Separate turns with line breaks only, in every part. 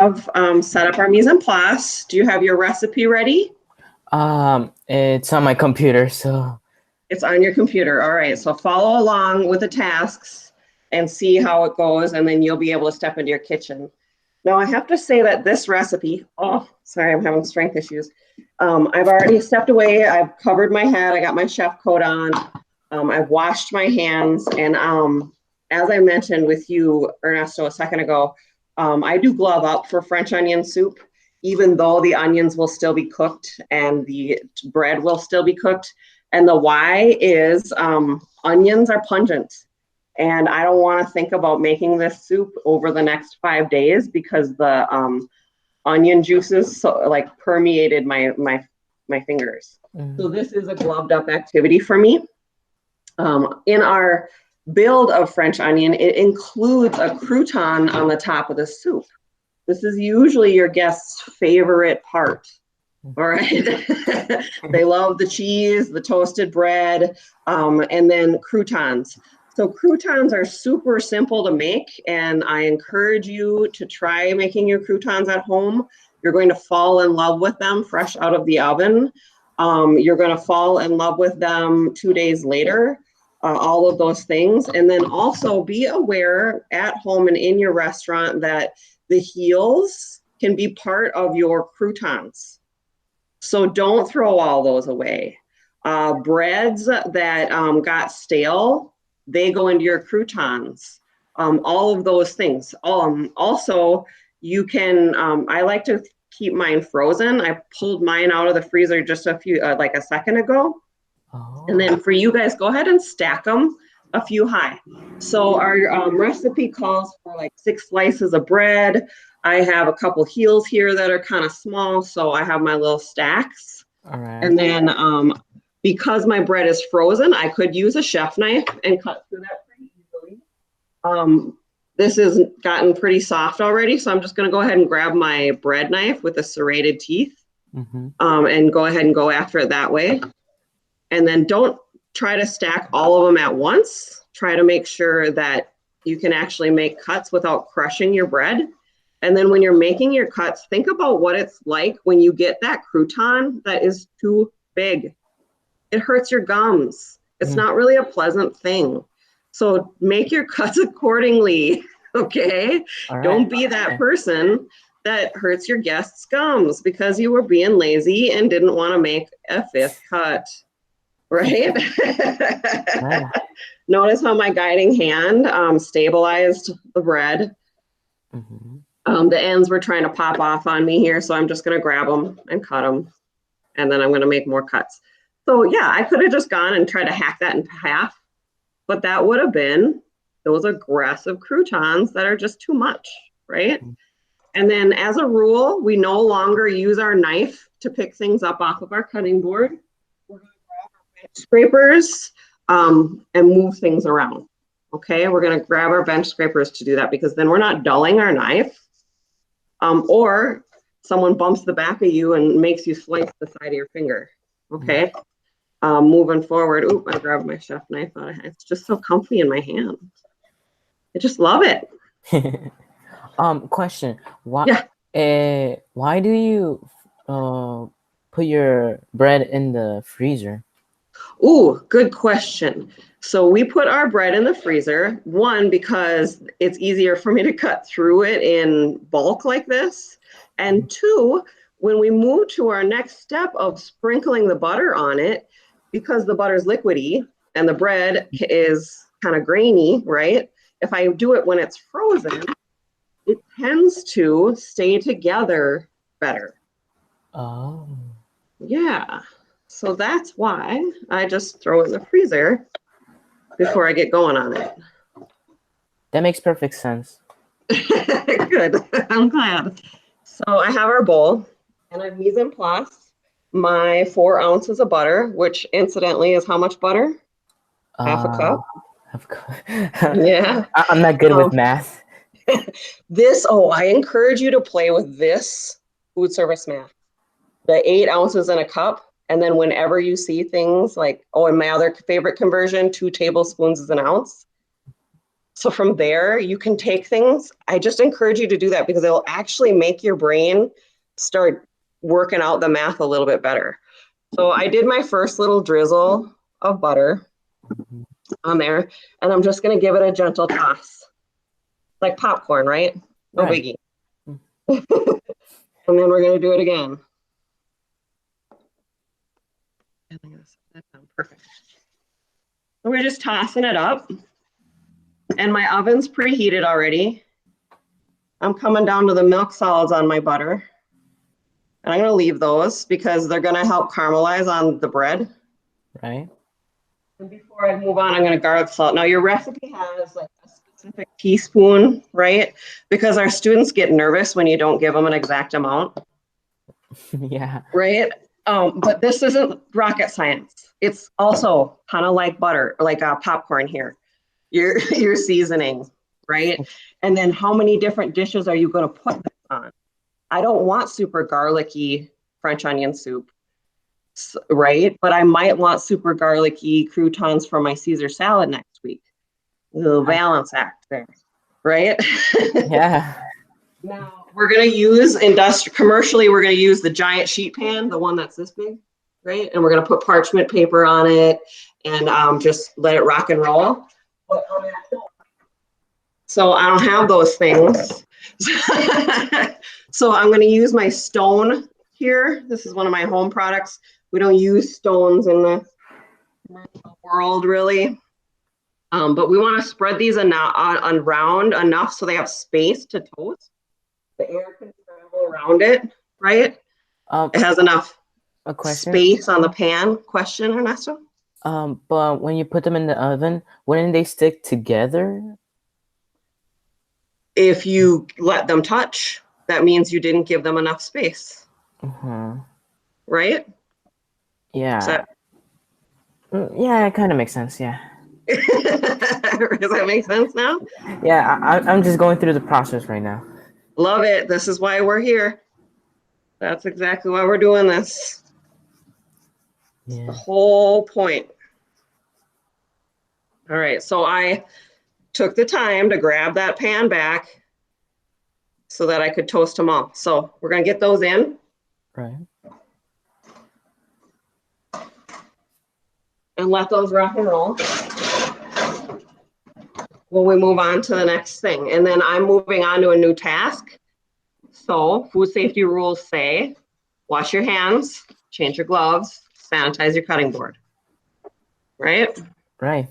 have set up our mise en place. Do you have your recipe ready?
It's on my computer, so.
It's on your computer. All right. So follow along with the tasks and see how it goes, and then you'll be able to step into your kitchen. Now, I have to say that this recipe, oh, sorry, I'm having strength issues. I've already stepped away. I've covered my head. I got my chef coat on. I've washed my hands. And as I mentioned with you, Ernesto, a second ago, I do glove up for French onion soup, even though the onions will still be cooked and the bread will still be cooked. And the why is onions are pungent. And I don't want to think about making this soup over the next 5 days because the onion juices permeated my fingers. So this is a gloved up activity for me. In our build of French onion, it includes a crouton on the top of the soup. This is usually your guest's favorite part. All right. They love the cheese, the toasted bread, and then croutons. So croutons are super simple to make, and I encourage you to try making your croutons at home. You're going to fall in love with them fresh out of the oven. You're going to fall in love with them 2 days later, all of those things. And then also be aware at home and in your restaurant that the heels can be part of your croutons. So don't throw all those away. Breads that got stale, they go into your croutons. All of those things. Also, you can, I like to keep mine frozen. I pulled mine out of the freezer just like a second ago. Oh. And then for you guys, go ahead and stack them a few high. So our recipe calls for like 6 slices of bread. I have a couple heels here that are kind of small, so I have my little stacks.
All right.
And then because my bread is frozen, I could use a chef knife and cut through that pretty easily. This has gotten pretty soft already, so I'm just going to go ahead and grab my bread knife with the serrated teeth and go ahead and go after it that way. And then don't try to stack all of them at once. Try to make sure that you can actually make cuts without crushing your bread. And then when you're making your cuts, think about what it's like when you get that crouton that is too big. It hurts your gums. It's not really a pleasant thing. So make your cuts accordingly, okay? Right. Don't be that person that hurts your guests' gums because you were being lazy and didn't want to make a 5th cut, right? Notice how my guiding hand stabilized the bread. The ends were trying to pop off on me here, so I'm just going to grab them and cut them, and then I'm going to make more cuts. So yeah, I could have just gone and tried to hack that in half, but that would have been those aggressive croutons that are just too much, right? And then as a rule, we no longer use our knife to pick things up off of our cutting board. We're going to grab our bench scrapers and move things around. Okay, we're going to grab our bench scrapers to do that because then we're not dulling our knife. Or someone bumps the back of you and makes you slice the side of your finger. Okay. Moving forward. Oop, I grabbed my chef knife. It's just so comfy in my hand. I just love it.
Question. Why do you put your bread in the freezer?
Ooh, good question. So we put our bread in the freezer, one, because it's easier for me to cut through it in bulk like this. And 2, when we move to our next step of sprinkling the butter on it, because the butter's liquidy and the bread is kind of grainy, right? If I do it when it's frozen, it tends to stay together better.
Oh.
Yeah. So that's why I just throw it in the freezer before I get going on it.
That makes perfect sense.
Good. I'm glad. So I have our bowl and I've mise en place my 4 ounces of butter, which incidentally is how much butter? Half a cup. Yeah.
I'm not good with math.
I encourage you to play with this food service math. The 8 ounces in a cup. And then whenever you see things like, and my other favorite conversion, 2 tablespoons is an ounce. So from there, you can take things. I just encourage you to do that because it'll actually make your brain start working out the math a little bit better. So I did my first little drizzle of butter on there, and I'm just going to give it a gentle toss, like popcorn, right? No
Right.
biggie. And then we're going to do it again. Perfect. So we're just tossing it up, and my oven's preheated already. I'm coming down to the milk solids on my butter. And I'm going to leave those because they're going to help caramelize on the bread.
Right.
And before I move on, I'm going to garlic salt. Now, your recipe has like a specific teaspoon, right? Because our students get nervous when you don't give them an exact amount.
Yeah.
Right? But this isn't rocket science. It's also kind of like butter, like popcorn here. Your seasoning, right? And then how many different dishes are you going to put this on? I don't want super garlicky French onion soup, right? But I might want super garlicky croutons for my Caesar salad next week. A little balance act there, right?
Yeah.
Now we're going to use commercially, we're going to use the giant sheet pan, the one that's this big, right? And we're going to put parchment paper on it and just let it rock and roll. But so I don't have those things. So I'm going to use my stone here. This is one of my home products. We don't use stones in the world really. But we want to spread these around enough so they have space to toast. The air can travel around it, right? It has enough
A question.
space on the pan. Question, Ernesto?
But when you put them in the oven, wouldn't they stick together?
If you let them touch, that means you didn't give them enough space, right?
Yeah. Yeah, it kind of makes sense. Yeah.
Does that make sense now?
Yeah, I'm just going through the process right now.
Love it. This is why we're here. That's exactly why we're doing this.
Yeah.
The whole point. All right, so I took the time to grab that pan back so that I could toast them all. So we're going to get those in.
Right.
And let those rock and roll. When we move on to the next thing. And then I'm moving on to a new task. So food safety rules say, wash your hands, change your gloves, sanitize your cutting board. Right?
Right.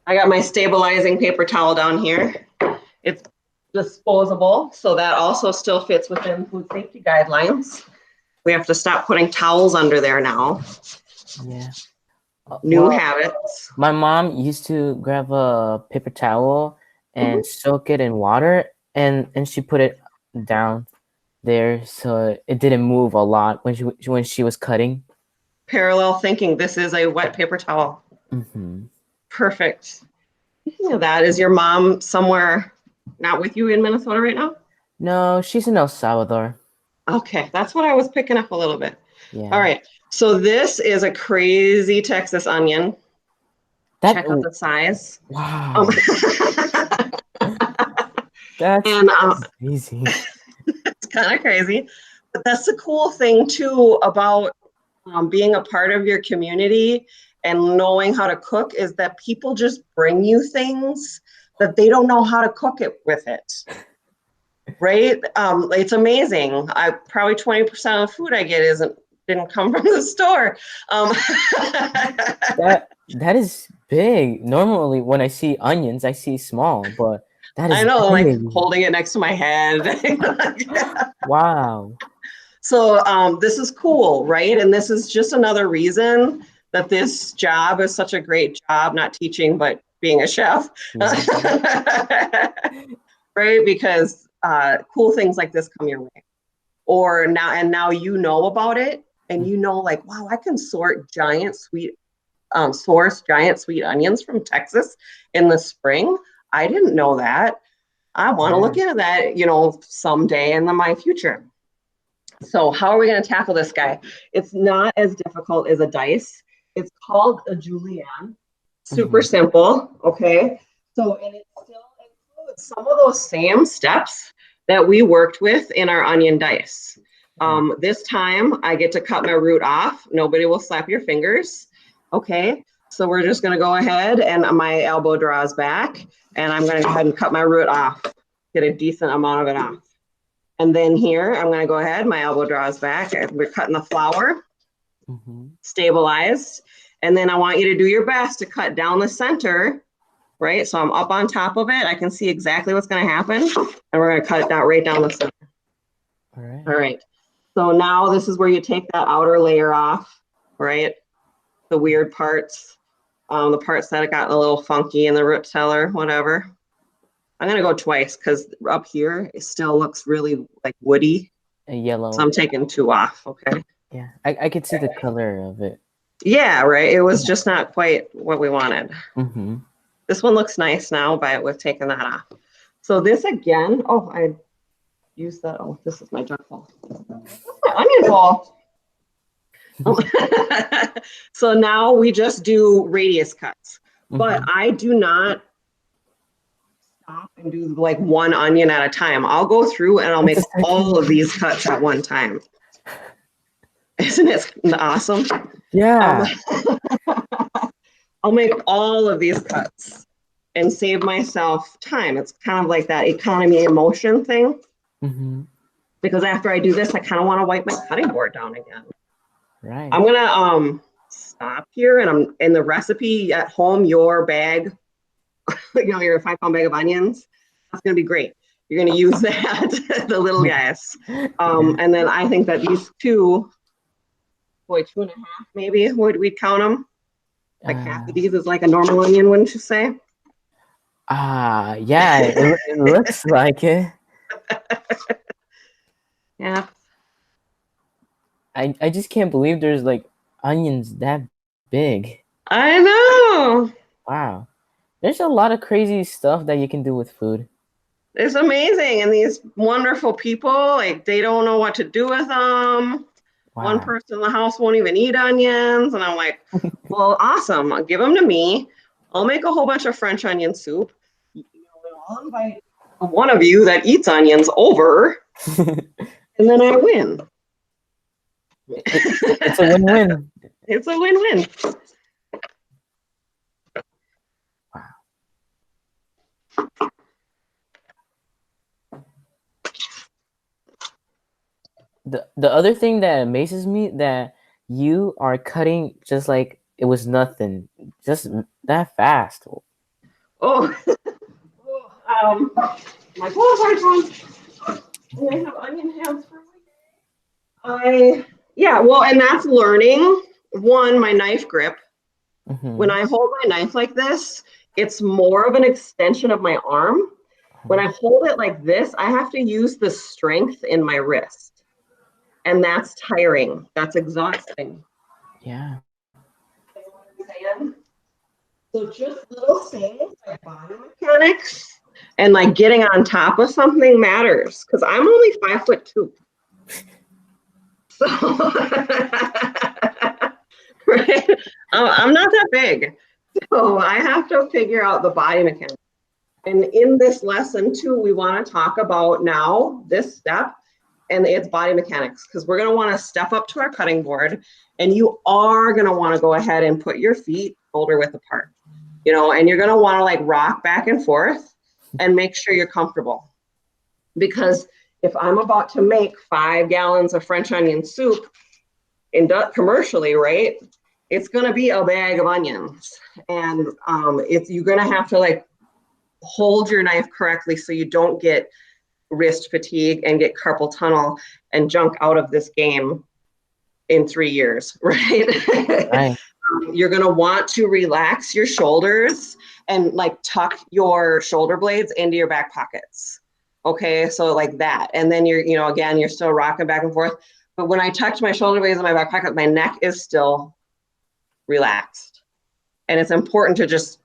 I got my stabilizing paper towel down here. It's disposable, so that also still fits within food safety guidelines. We have to stop putting towels under there now.
Yeah.
New habits.
My mom used to grab a paper towel and soak it in water, and she put it down there so it didn't move a lot when she was cutting.
Parallel thinking. This is a wet paper towel. Perfect. Speaking of that, is your mom somewhere not with you in Minnesota right now?
No, she's in El Salvador.
Okay, that's what I was picking up a little bit.
Yeah.
All right, so this is a crazy Texas onion. Check out the size.
Wow. That's crazy.
It's kind of crazy, but that's the cool thing too about being a part of your community and knowing how to cook is that people just bring you things that they don't know how to cook it with it. Right? It's amazing. Probably 20% of the food I get didn't come from the store.
That is big. Normally, when I see onions, I see small, but that is
I know,
big.
like holding it next to my head.
Wow.
So this is cool, right? And this is just another reason that this job is such a great job, not teaching, but being a chef. Right? Because cool things like this come your way. Or now you know about it and you know like, wow, I can sort giant sweet source giant sweet onions from Texas in the spring. I didn't know that. I want to look into that, someday in my future. So how are we going to tackle this guy? It's not as difficult as a dice. It's called a julienne. Super simple, okay? So, and it still includes some of those same steps that we worked with in our onion dice. This time I get to cut my root off. Nobody will slap your fingers, okay? So we're just gonna go ahead and my elbow draws back and I'm gonna go ahead and cut my root off, get a decent amount of it off. And then here, I'm gonna go ahead, my elbow draws back, we're cutting the flower, stabilized. And then I want you to do your best to cut down the center, right? So I'm up on top of it. I can see exactly what's gonna happen. And we're gonna cut it down right down the center. All right. So now this is where you take that outer layer off, right? The weird parts, the parts that got a little funky in the root cellar, whatever. I'm gonna go twice because up here it still looks really like woody.
Yellow.
So I'm taking 2 off, okay?
Yeah, I could see the color of it.
Yeah, right. It was just not quite what we wanted. This one looks nice now, but with taking that off. So this again, oh, I used that. Oh, this is my junk bowl. My onion bowl. So now we just do radius cuts, but I do not stop and do like one onion at a time. I'll go through and I'll make all of these cuts at one time. Isn't it awesome?
Yeah.
I'll make all of these cuts and save myself time. It's kind of like that economy of motion thing. Because after I do this, I kind of want to wipe my cutting board down again.
Right.
I'm gonna stop here, and I'm in the recipe at home. Your bag, your 5-pound bag of onions. That's gonna be great. You're gonna use that, the little guys. And then I think that these 2, 2.5 maybe we'd count them. Like half of these is like a normal onion, wouldn't you say?
Yeah, it looks like it.
Yeah.
I just can't believe there's like onions that big.
I know.
Wow. There's a lot of crazy stuff that you can do with food.
It's amazing. And these wonderful people, like they don't know what to do with them.
Wow.
One person in the house won't even eat onions. And I'm like, well, awesome. I'll give them to me. I'll make a whole bunch of French onion soup. I'll invite one of you that eats onions over, and then I win.
It's a win-win.
It's a win-win.
Wow. The other thing that amazes me that you are cutting just like it was nothing, just that fast.
Oh, my gloves aren't on. And I have onion hands for yeah, well, and that's learning. One, my knife grip. When I hold my knife like this, it's more of an extension of my arm. When I hold it like this, I have to use the strength in my wrist. And that's tiring. That's exhausting.
Yeah.
So just little things like body mechanics and like getting on top of something matters because I'm only 5'2". So right? I'm not that big. So I have to figure out the body mechanics. And in this lesson too, we want to talk about now this step and it's body mechanics because we're going to want to step up to our cutting board and you are going to want to go ahead and put your feet shoulder width apart, and you're going to want to like rock back and forth and make sure you're comfortable. Because if I'm about to make 5 gallons of French onion soup commercially, right, it's going to be a bag of onions. And you're going to have to like hold your knife correctly so you don't get wrist fatigue and get carpal tunnel and junk out of this game in 3 years, right?
Right.
You're going to want to relax your shoulders and like tuck your shoulder blades into your back pockets. Okay, so like that. And then again, you're still rocking back and forth. But when I tucked my shoulder blades in my back pocket, my neck is still relaxed. And it's important to just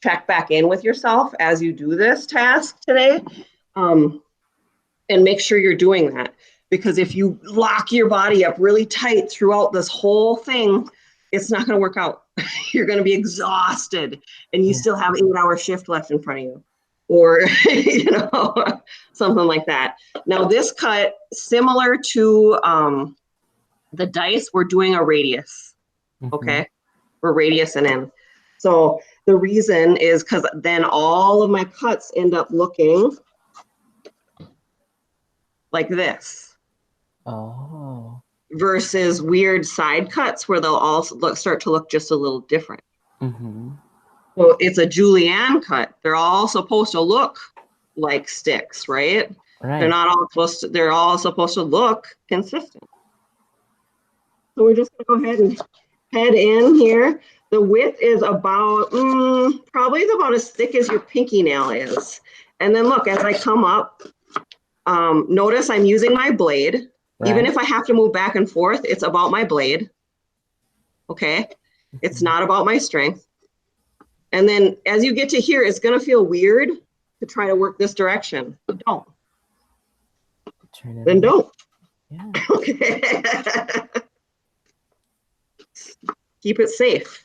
check back in with yourself as you do this task today, and make sure you're doing that. Because if you lock your body up really tight throughout this whole thing, it's not going to work out. You're going to be exhausted, and you still have 8-hour shift left in front of you, or something like that. Now this cut, similar to the dice, we're doing a radius. Okay, we're radius and in. So the reason is because then all of my cuts end up looking like this.
Oh.
Versus weird side cuts where they'll all start to look just a little different. So it's a julienne cut. They're all supposed to look like sticks, right? They're not all supposed to. They're all supposed to look consistent. So we're just gonna go ahead and head in here. The width is about probably about as thick as your pinky nail is. And then look, as I come up, notice I'm using my blade. Even if I have to move back and forth, it's about my blade. Okay, it's not about my strength. And then as you get to here, it's gonna feel weird to try to work this direction. Don't. Then don't.
Yeah.
Okay. Keep it safe.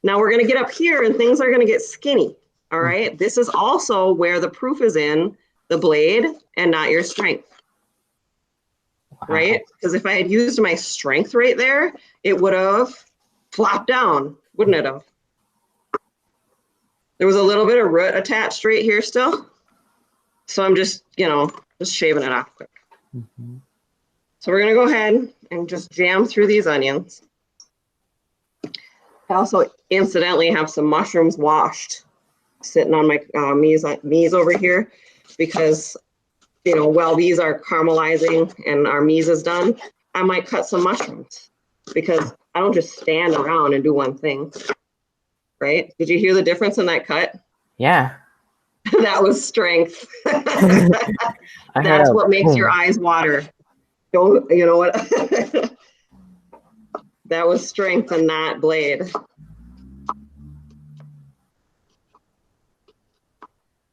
Now we're gonna get up here and things are gonna get skinny. All right. This is also where the proof is in the blade and not your strength. Right? Because if I had used my strength right there, it would have flopped down, wouldn't it have? There was a little bit of root attached right here still. So I'm just, just shaving it off quick. So we're gonna go ahead and just jam through these onions. I also incidentally have some mushrooms washed sitting on my mise over here because while these are caramelizing and our mise is done, I might cut some mushrooms because I don't just stand around and do one thing, right? Did you hear the difference in that cut?
Yeah.
That was strength. That's what makes your eyes water. Don't, you know what? That was strength and not blade.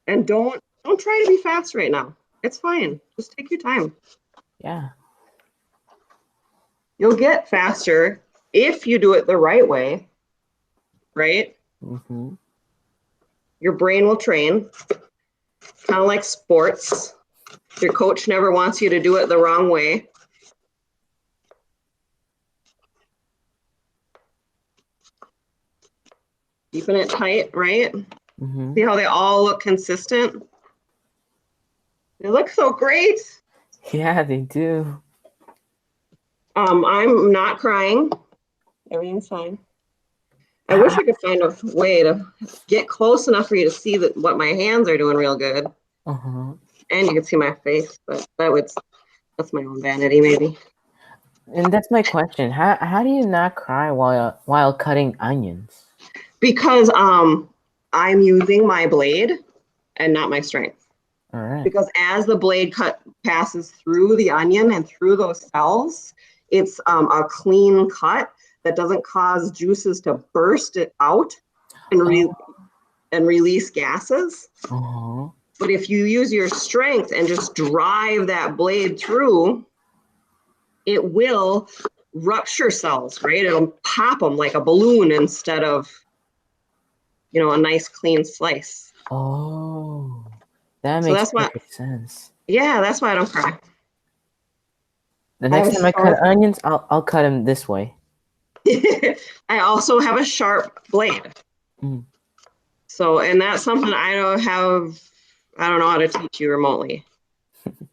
And don't try to be fast right now. It's fine. Just take your time.
Yeah.
You'll get faster if you do it the right way, right? Your brain will train. Kind of like sports. Your coach never wants you to do it the wrong way. Keeping it tight, right? See how they all look consistent? They look so great.
Yeah, they do.
I'm not crying. Everything's fine. I wish I could find a way to get close enough for you to see what my hands are doing real good. And you can see my face, but that's my own vanity maybe.
And that's my question. How do you not cry while cutting onions?
Because I'm using my blade and not my strength.
All right.
Because as the blade cut passes through the onion and through those cells, it's a clean cut that doesn't cause juices to burst it out and release gases. But if you use your strength and just drive that blade through, it will rupture cells, right? It'll pop them like a balloon instead of, a nice clean slice.
Oh, that makes perfect sense.
Yeah, that's why I don't cry.
The next time I cut onions, I'll cut them this way.
I also have a sharp blade. So, and that's something I don't know how to teach you remotely. In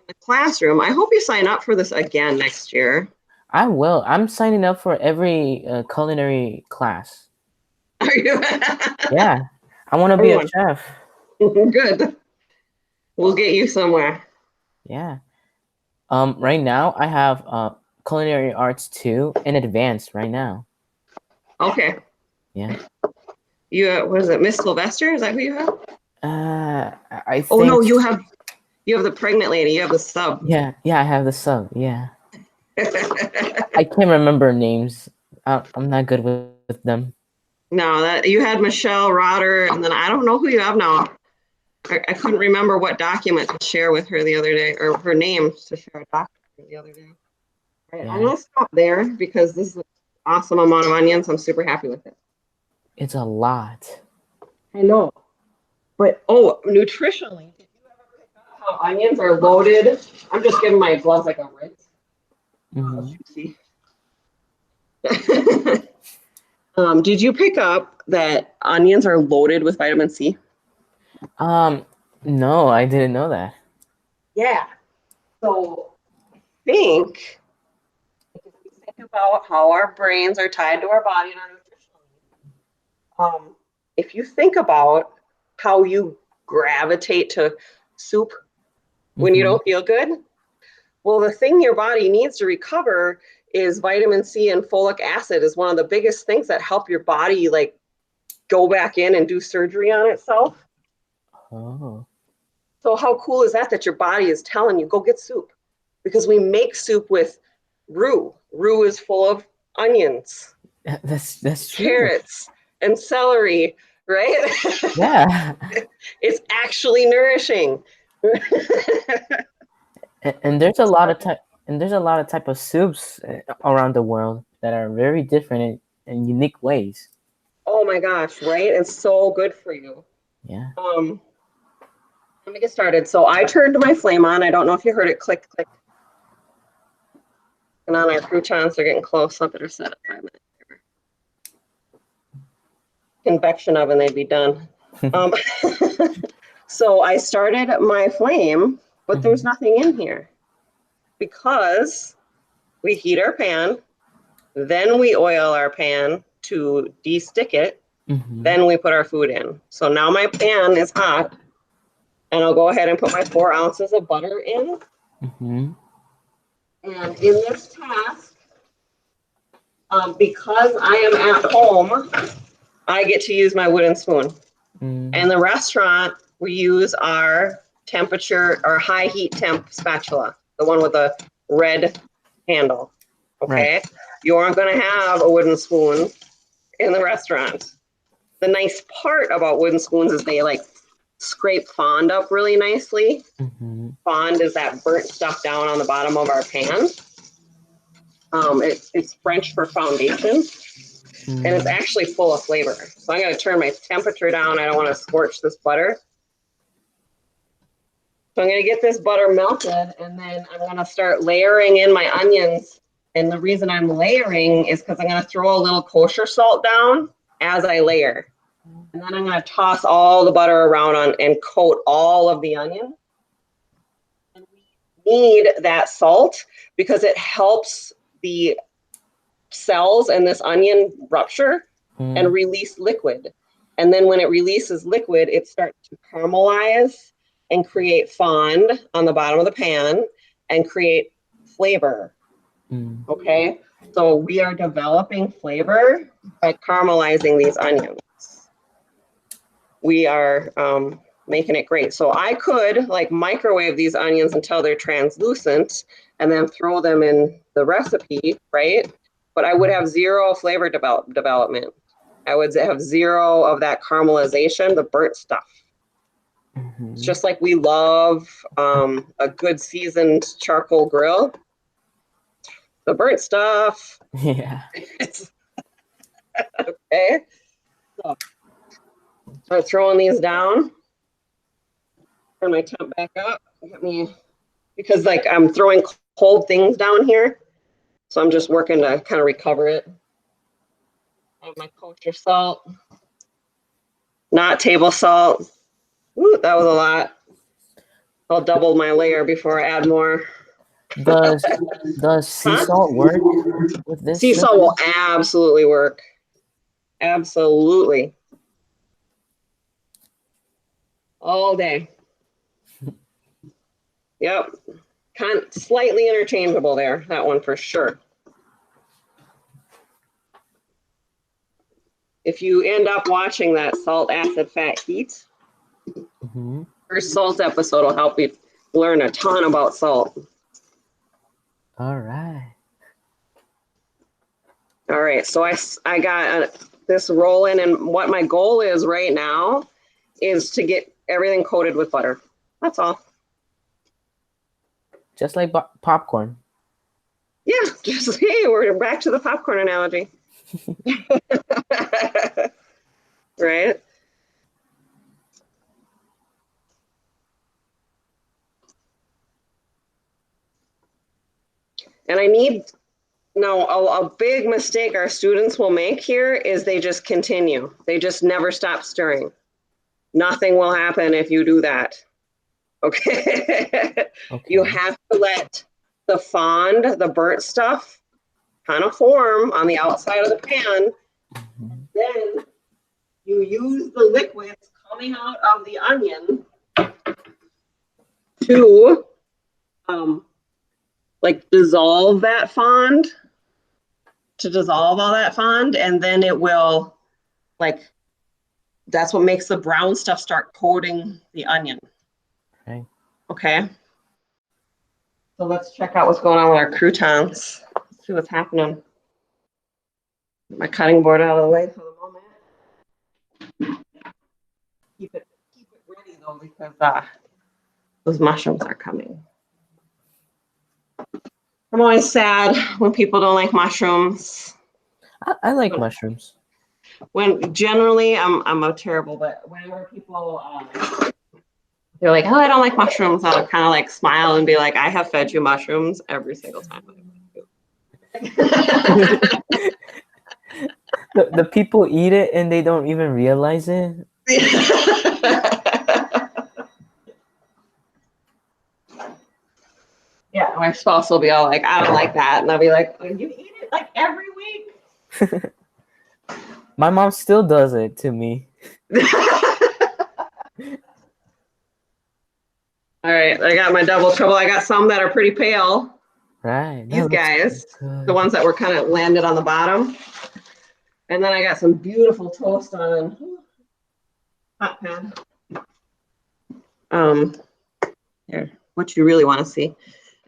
the classroom, I hope you sign up for this again next year.
I will. I'm signing up for every culinary class.
Are you?
Yeah. I want to be a chef.
Good. We'll get you somewhere.
Yeah. Right now, I have culinary arts 2 in advanced right now.
Okay.
Yeah.
You what is it, Miss Sylvester? Is that who you have?
I think.
Oh no, you have the pregnant lady. You have the sub.
Yeah, I have the sub. Yeah. I can't remember names. I'm not good with them.
No, that you had Michelle Rotter, and then I don't know who you have now. I couldn't remember what document to share with her the other day, or her name to share a document the other day. All right, I'm
Yeah.
gonna stop there because this is an awesome amount of onions. I'm super happy with it.
It's a lot.
I know. But nutritionally, did you ever pick up how onions are loaded? I'm just giving my gloves like a rinse.
Hmm.
Juicy. Did you pick up that onions are loaded with vitamin C?
Um, no, I didn't know that.
Yeah. So think if we think about how our brains are tied to our body and our nutritional needs, if you think about how you gravitate to soup when you
Hmm.
don't feel good, well, the thing your body needs to recover is vitamin C, and folic acid is one of the biggest things that help your body like go back in and do surgery on itself.
Oh,
So how cool is that that your body is telling you go get soup? Because we make soup with roux. Roux is full of onions,
that's true.
carrots, and celery, right?
Yeah.
It's actually nourishing.
And there's a lot of type of soups around the world that are very different in unique ways.
Oh my gosh, right? It's so good for you.
Yeah.
Um, Let me get started. So I turned my flame on. I don't know if you heard it click, click. And on our croutons, they're getting close. I better set it 5 minutes. Convection oven, they'd be done. Um, so I started my flame, but there's
Mhm.
nothing in here because we heat our pan, then we oil our pan to de-stick it,
Mhm.
then we put our food in. So now my pan is hot, and I'll go ahead and put my 4 ounces of butter in.
Mhm.
And in this task, because I am at home, I get to use my wooden spoon.
Mm.
In the restaurant, we use our temperature or high heat temp spatula, the one with the red handle.
Right.
Okay. You aren't going to have a wooden spoon in the restaurant. The nice part about wooden spoons is they like scrape fond up really nicely.
Mhm.
Fond is that burnt stuff down on the bottom of our pan. It's French for foundation, and it's
Mm.
actually full of flavor. So I'm going to turn my temperature down. I don't want to scorch this butter. So I'm going to get this butter melted, and then I'm going to start layering in my onions. And the reason I'm layering is because I'm going to throw a little kosher salt down as I layer. And then I'm going to toss all the butter around and coat all of the onion. And we need that salt because it helps the cells in this onion rupture and
Mm.
release liquid. And then when it releases liquid, it starts to caramelize and create fond on the bottom of the pan and create flavor.
Mm.
Okay. So we are developing flavor by caramelizing these onions. We are making it great. So I could like microwave these onions until they're translucent and then throw them in the recipe, right? But I would have zero flavor development. I would have zero of that caramelization, the burnt stuff. It's
Mhm.
just like we love a good seasoned charcoal grill. The burnt stuff.
Yeah.
It's okay. So start throwing these down. Turn my temp back up. Get me because like I'm throwing cold things down here. So I'm just working to kind of recover it. I have my kosher salt, not table salt. Ooh, that was a lot. I'll double my layer before I add more.
Does does sea
Huh?
salt work with
Sea
this
salt will
recipe?
absolutely work. Absolutely. All day. Yep. Kind of slightly interchangeable there, that one for sure. If you end up watching that salt, acid, fat, heat,
Mhm.
first salt episode will help you learn a ton about salt.
All right.
All right, so I got this rolling, and what my goal is right now is to get everything coated with butter. That's all.
Just like popcorn.
Yeah, just hey, we're back to the popcorn analogy. Right? And I need, no, a big mistake our students will make here is they just continue. They just never stop stirring. Nothing will happen if you do that. Okay. You
Okay.
have to let the fond, the burnt stuff, kind of form on the outside of the pan.
Mhm.
Then you use the liquids coming out of the onion to like dissolve that fond, to dissolve all that fond, and then it will like, that's what makes the brown stuff start coating the onion.
Okay.
Okay. So let's check out what's going on with our croutons. Let's see what's happening. Get my cutting board out of the way for the moment. Keep it ready though, because those mushrooms are coming. I'm always sad when people don't like mushrooms.
I like mushrooms.
When generally I'm a terrible, but whenever people they're like, oh, I don't like mushrooms, I'll kind of like smile and be like, I have fed you mushrooms every single time.
The people eat it and they don't even realize it.
Yeah, my spouse will be all like, I don't like that. And I'll be like, oh, you eat it like every week?
My mom still does it to me.
All right, I got my double trouble. I got some that are pretty pale.
Right.
These guys, the ones that were kind of landed on the bottom. And then I got some beautiful toast on hot pan. Here, what you really want to see.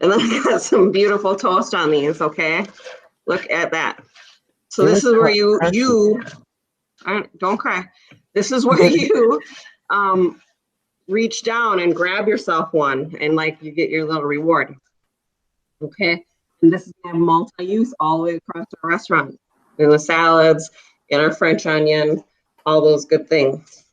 And then I got some beautiful toast on these, okay? Look at that. So this is where you don't cry. This is where you reach down and grab yourself one and like you get your little reward. Okay. And this is gonna have multi-use all the way across the restaurant. In the salads, in our French onion, all those good things.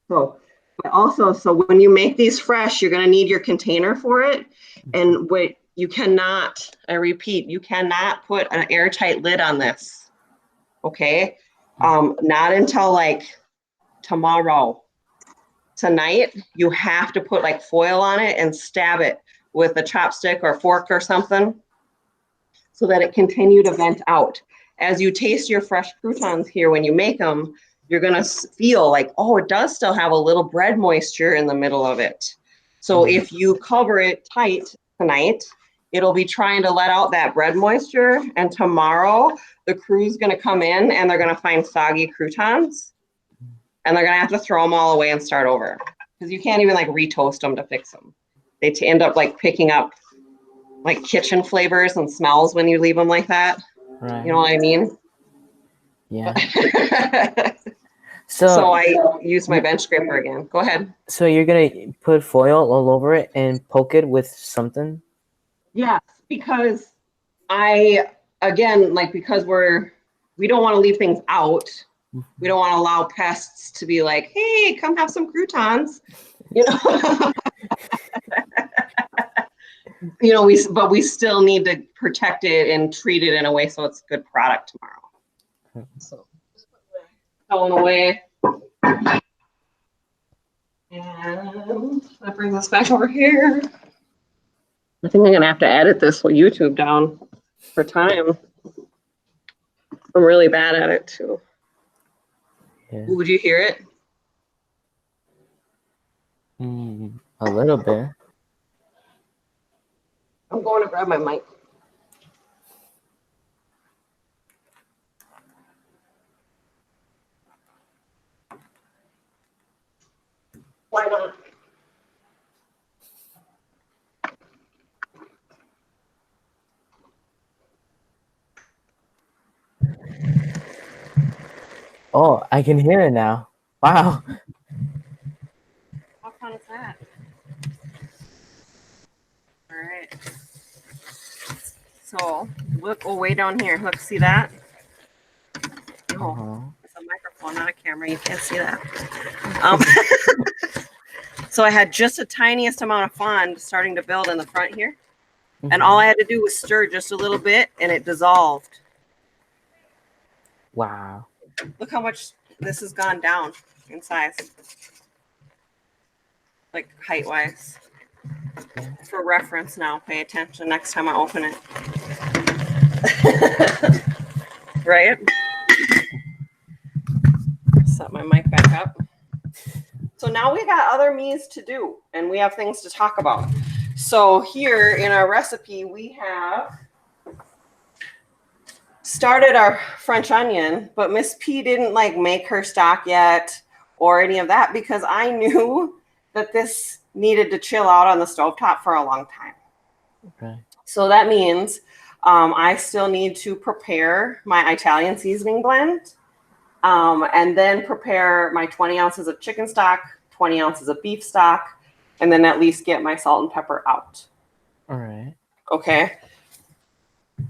So, but also, so when you make these fresh, you're gonna need your container for it. And what you cannot, I repeat, you cannot put an airtight lid on this. Okay. Not until like tomorrow. Tonight, you have to put like foil on it and stab it with a chopstick or fork or something so that it continue to vent out. As you taste your fresh croutons here when you make them, you're gonna feel like, oh, it does still have a little bread moisture in the middle of it. So if you cover it tight tonight, it'll be trying to let out that bread moisture. And tomorrow, the crew's gonna come in and they're gonna find soggy croutons. And they're gonna have to throw them all away and start over because you can't even like retoast them to fix them. They end up like picking up like kitchen flavors and smells when you leave them like that.
Right.
You know what I mean?
Yeah.
So I use my bench scraper again. Go ahead.
So you're gonna put foil all over it and poke it with something?
Yes, because because we don't want to leave things out. We don't want to allow pests to be like, hey, come have some croutons. You know, but we still need to protect it and treat it in a way so it's a good product tomorrow. So just put my towel away. And that brings us back over here. I think I'm gonna have to edit this YouTube down for time. I'm really bad at it too.
Yeah.
Would you hear it?
A little bit.
I'm going to grab my mic. Why not?
Oh, I can hear it now. Wow.
How fun is that? All right. So look, oh, way down here. Look, see that? Oh, it's a microphone, not a camera. You can't see that. So I had just the tiniest amount of fond starting to build in the front here. And all I had to do was stir just a little bit and it dissolved.
Wow.
Look how much this has gone down in size. Like height-wise.
Yeah.
For reference now, pay attention next time I open it. Right? Set my mic back up. So now we got other me's to do and we have things to talk about. So here in our recipe, we have started our French onion, but Miss P didn't like make her stock yet or any of that because I knew that this needed to chill out on the stovetop for a long time.
Okay.
So that means I still need to prepare my Italian seasoning blend and then prepare my 20 ounces of chicken stock, 20 ounces of beef stock, and then at least get my salt and pepper out.
All right.
Okay.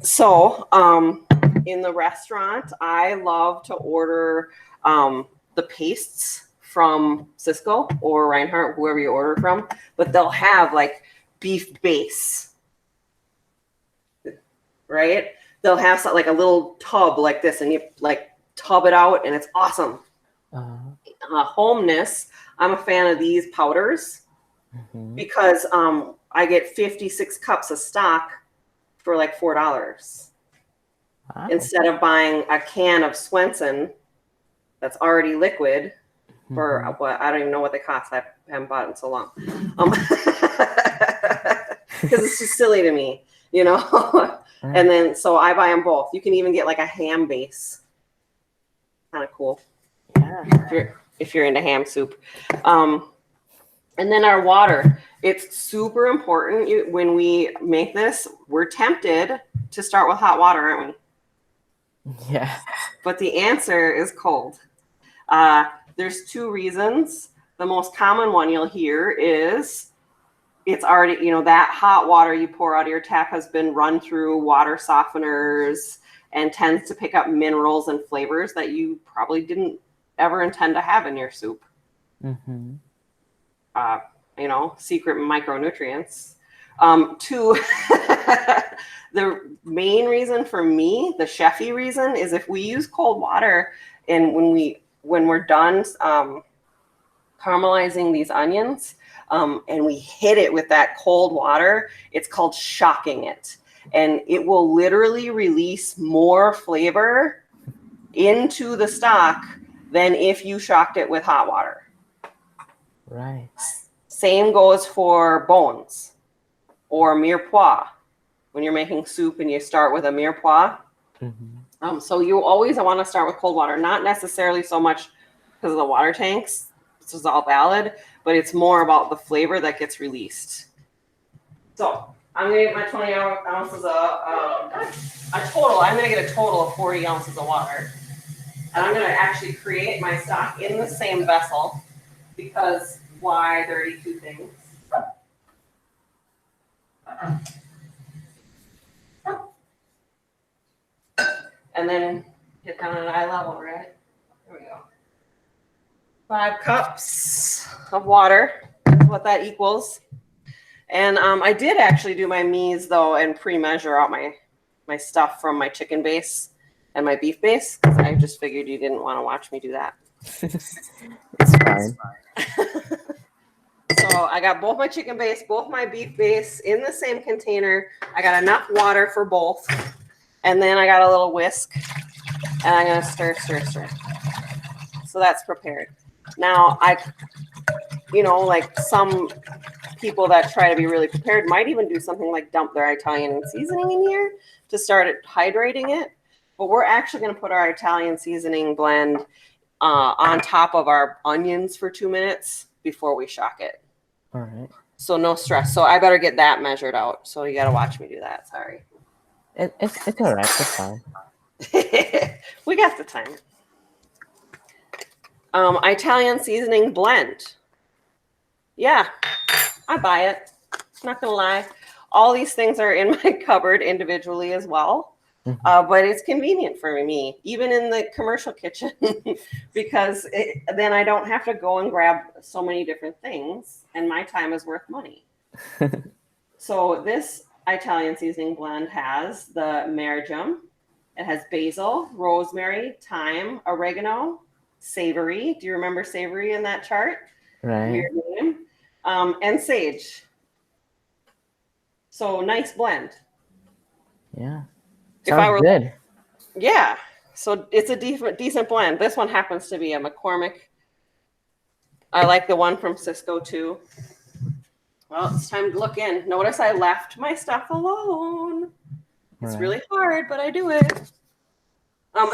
So in the restaurant, I love to order the pastes from Cisco or Reinhardt, whoever you order from, but they'll have like beef base, right? They'll have like a little tub like this and you like tub it out and it's awesome. Homeness, I'm a fan of these powders because I get 56 cups of stock for like $4 instead of buying a can of Swenson that's already liquid for what I don't even know what they cost. I haven't bought it in so long because it's just silly to me, you know. And then so I buy them both. You can even get like a ham base, kind of cool. Yeah. If you're into ham soup. And then our water. It's super important when we make this. We're tempted to start with hot water, aren't we?
Yeah.
But the answer is cold. There's two reasons. The most common one you'll hear is it's already, you know, that hot water you pour out of your tap has been run through water softeners and tends to pick up minerals and flavors that you probably didn't ever intend to have in your soup. You know, secret micronutrients. Two, the main reason for me, the chefy reason, is if we use cold water and when we're done caramelizing these onions and we hit it with that cold water, it's called shocking it. And it will literally release more flavor into the stock than if you shocked it with hot water.
Right.
Same goes for bones or mirepoix. When you're making soup and you start with a mirepoix. So you always want to start with cold water, not necessarily so much because of the water tanks. This is all valid, but it's more about the flavor that gets released. So I'm going to get my 20 ounces of I'm going to get a total of 40 ounces of water. And I'm going to actually create my stock in the same vessel because why 32 things? And then get down at eye level, right? There we go. 5 cups of water is what that equals. And I did actually do my mies though and pre-measure out my stuff from my chicken base and my beef base because I just figured you didn't want to watch me do that.
It's fine.
So I got both my chicken base, both my beef base in the same container. I got enough water for both. And then I got a little whisk and I'm going to stir. So that's prepared. Now you know, like some people that try to be really prepared might even do something like dump their Italian seasoning in here to start hydrating it. But we're actually going to put our Italian seasoning blend on top of our onions for 2 minutes before we shock it.
All right.
So no stress. So I better get that measured out. So you got to watch me do that. Sorry.
It's all right. It's fine.
We got the time. Italian seasoning blend. Yeah, I buy it. Not gonna lie. All these things are in my cupboard individually as well. But it's convenient for me, even in the commercial kitchen, because then I don't have to go and grab so many different things, and my time is worth money. So this Italian seasoning blend has the marjoram. It has basil, rosemary, thyme, oregano, savory. Do you remember savory in that chart?
Right.
Weird name. And sage. So nice blend.
Yeah.
If I
Sounds
were,
good.
yeah. So it's a decent blend. This one happens to be a McCormick. I like the one from Cisco too. Well, it's time to look in. Notice I left my stuff alone. It's
Right.
really hard, but I do it. I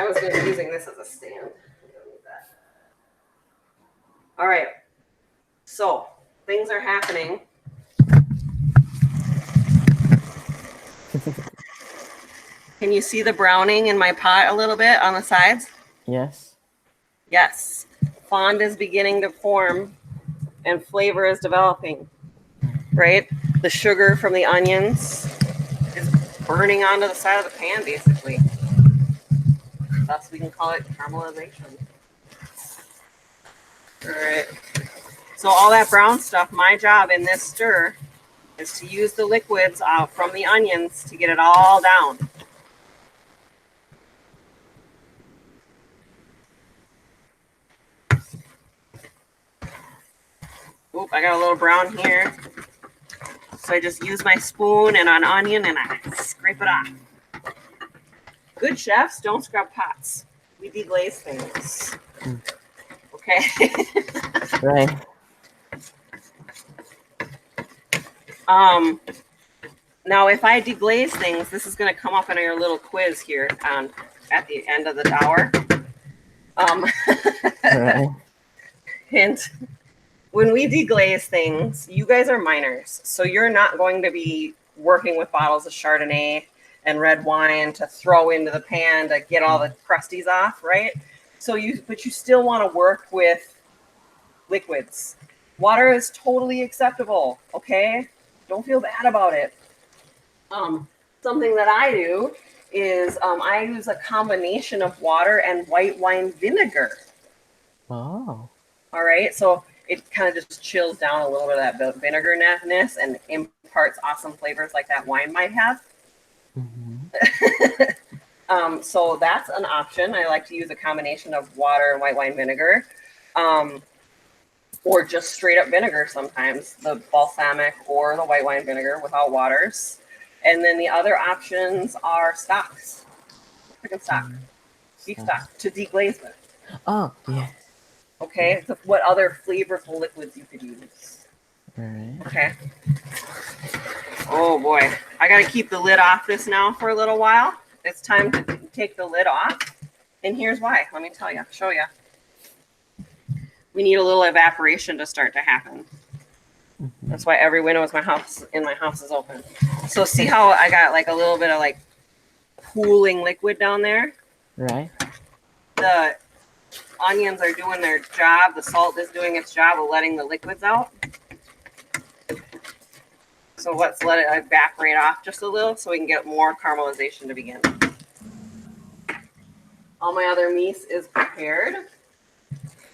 was going to be using this as a stand. All right. So things are happening. Can you see the browning in my pot a little bit on the sides?
Yes.
Yes. Fond is beginning to form and flavor is developing, right? The sugar from the onions is burning onto the side of the pan, basically. Thus, we can call it caramelization. All right. So all that brown stuff, my job in this stir is to use the liquids from the onions to get it all down. Oop, I got a little brown here. So I just use my spoon and an onion and I scrape it off. Good chefs don't scrub pots. We deglaze things. Okay.
Right.
Now if I deglaze things, this is going to come up in your little quiz here at the end of the hour.
Right.
Hint. When we deglaze things, you guys are minors, so you're not going to be working with bottles of Chardonnay and red wine to throw into the pan to get all the crusties off, right? But you still want to work with liquids. Water is totally acceptable, okay? Don't feel bad about it. Something that I do is I use a combination of water and white wine vinegar.
Oh.
All right, so it kind of just chills down a little bit of that vinegar-ness and imparts awesome flavors like that wine might have.
Mm-hmm.
So that's an option. I like to use a combination of water and white wine vinegar, or just straight up vinegar sometimes, the balsamic or the white wine vinegar without waters. And then the other options are stocks, chicken stock, beef stock to deglaze with.
Oh, yeah.
Okay, so what other flavorful liquids you could use?
All right.
Okay. Oh boy, I gotta keep the lid off this now for a little while. It's time to take the lid off, and here's why. Let me tell you, show you. We need a little evaporation to start to happen.
Mm-hmm.
That's why every window in my house is open. So see how I got like a little bit of like pooling liquid down there?
Right.
The onions are doing their job. The salt is doing its job of letting the liquids out. So let's let it evaporate off just a little so we can get more caramelization to begin. All my other meat is prepared.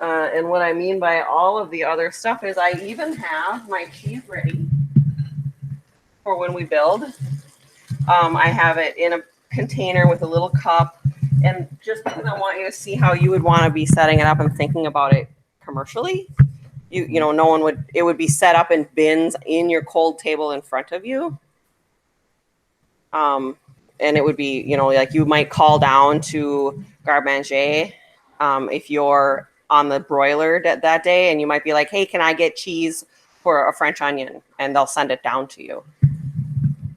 And what I mean by all of the other stuff is I even have my cheese ready for when we build. I have it in a container with a little cup. And just because I want you to see how you would want to be setting it up and thinking about it commercially, you know, it would be set up in bins in your cold table in front of you. And it would be, you know, like you might call down to garde-manger if you're on the broiler that day, and you might be like, hey, can I get cheese for a French onion? And they'll send it down to you.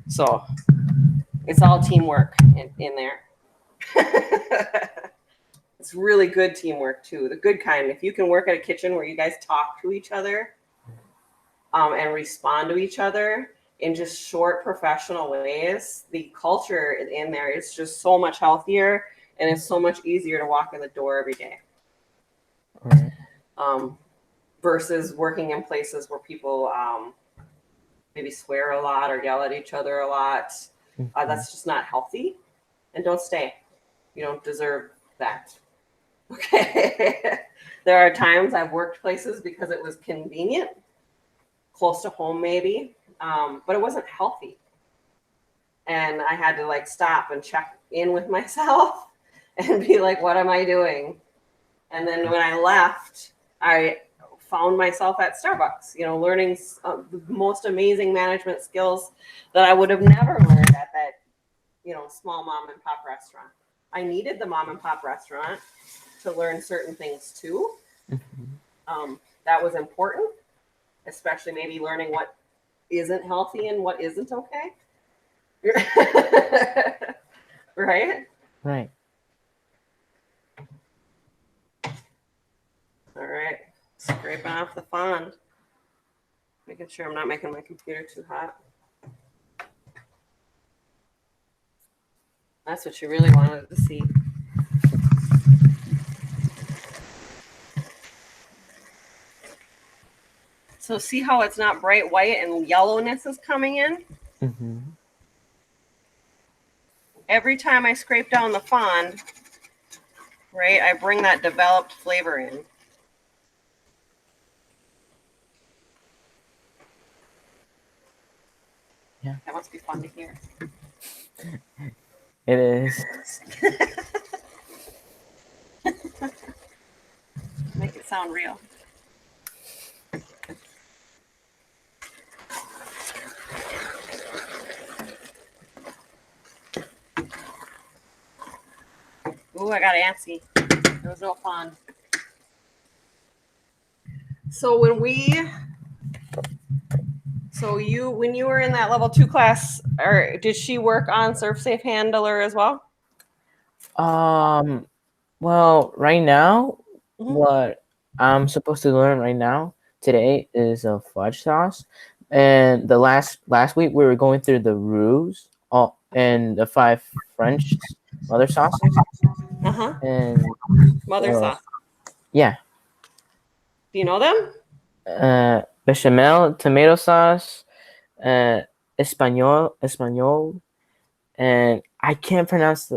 So it's all teamwork in there. It's really good teamwork too, the good kind. If you can work at a kitchen where you guys talk to each other and respond to each other in just short professional ways, the culture in there is just so much healthier and it's so much easier to walk in the door every day.
Right.
Versus working in places where people maybe swear a lot or yell at each other a lot. That's just not healthy. And don't stay. You don't deserve that. Okay. There are times I've worked places because it was convenient, close to home maybe, but it wasn't healthy. And I had to like stop and check in with myself and be like, what am I doing? And then when I left, I found myself at Starbucks, learning the most amazing management skills that I would have never learned at that, small mom and pop restaurant. I needed the mom and pop restaurant to learn certain things too. That was important, especially maybe learning what isn't healthy and what isn't okay. Right?
Right.
All right. Scraping off the fond. Making sure I'm not making my computer too hot. That's what you really wanted to see. So see how it's not bright white and yellowness is coming in? Every time I scrape down the fond, right, I bring that developed flavor in.
Yeah.
That must be fun to hear.
It is.
Make it sound real. Ooh, I got antsy. There was no fun. So when you were in that level 2 class, or did she work on ServSafe Handler as well?
Well, right now, what I'm supposed to learn right now today is a fudge sauce, and the last week we were going through the roux, and the 5 French mother sauces, and
Mother sauce.
Yeah.
Do you know them?
Bechamel, tomato sauce, Espanol, and I can't pronounce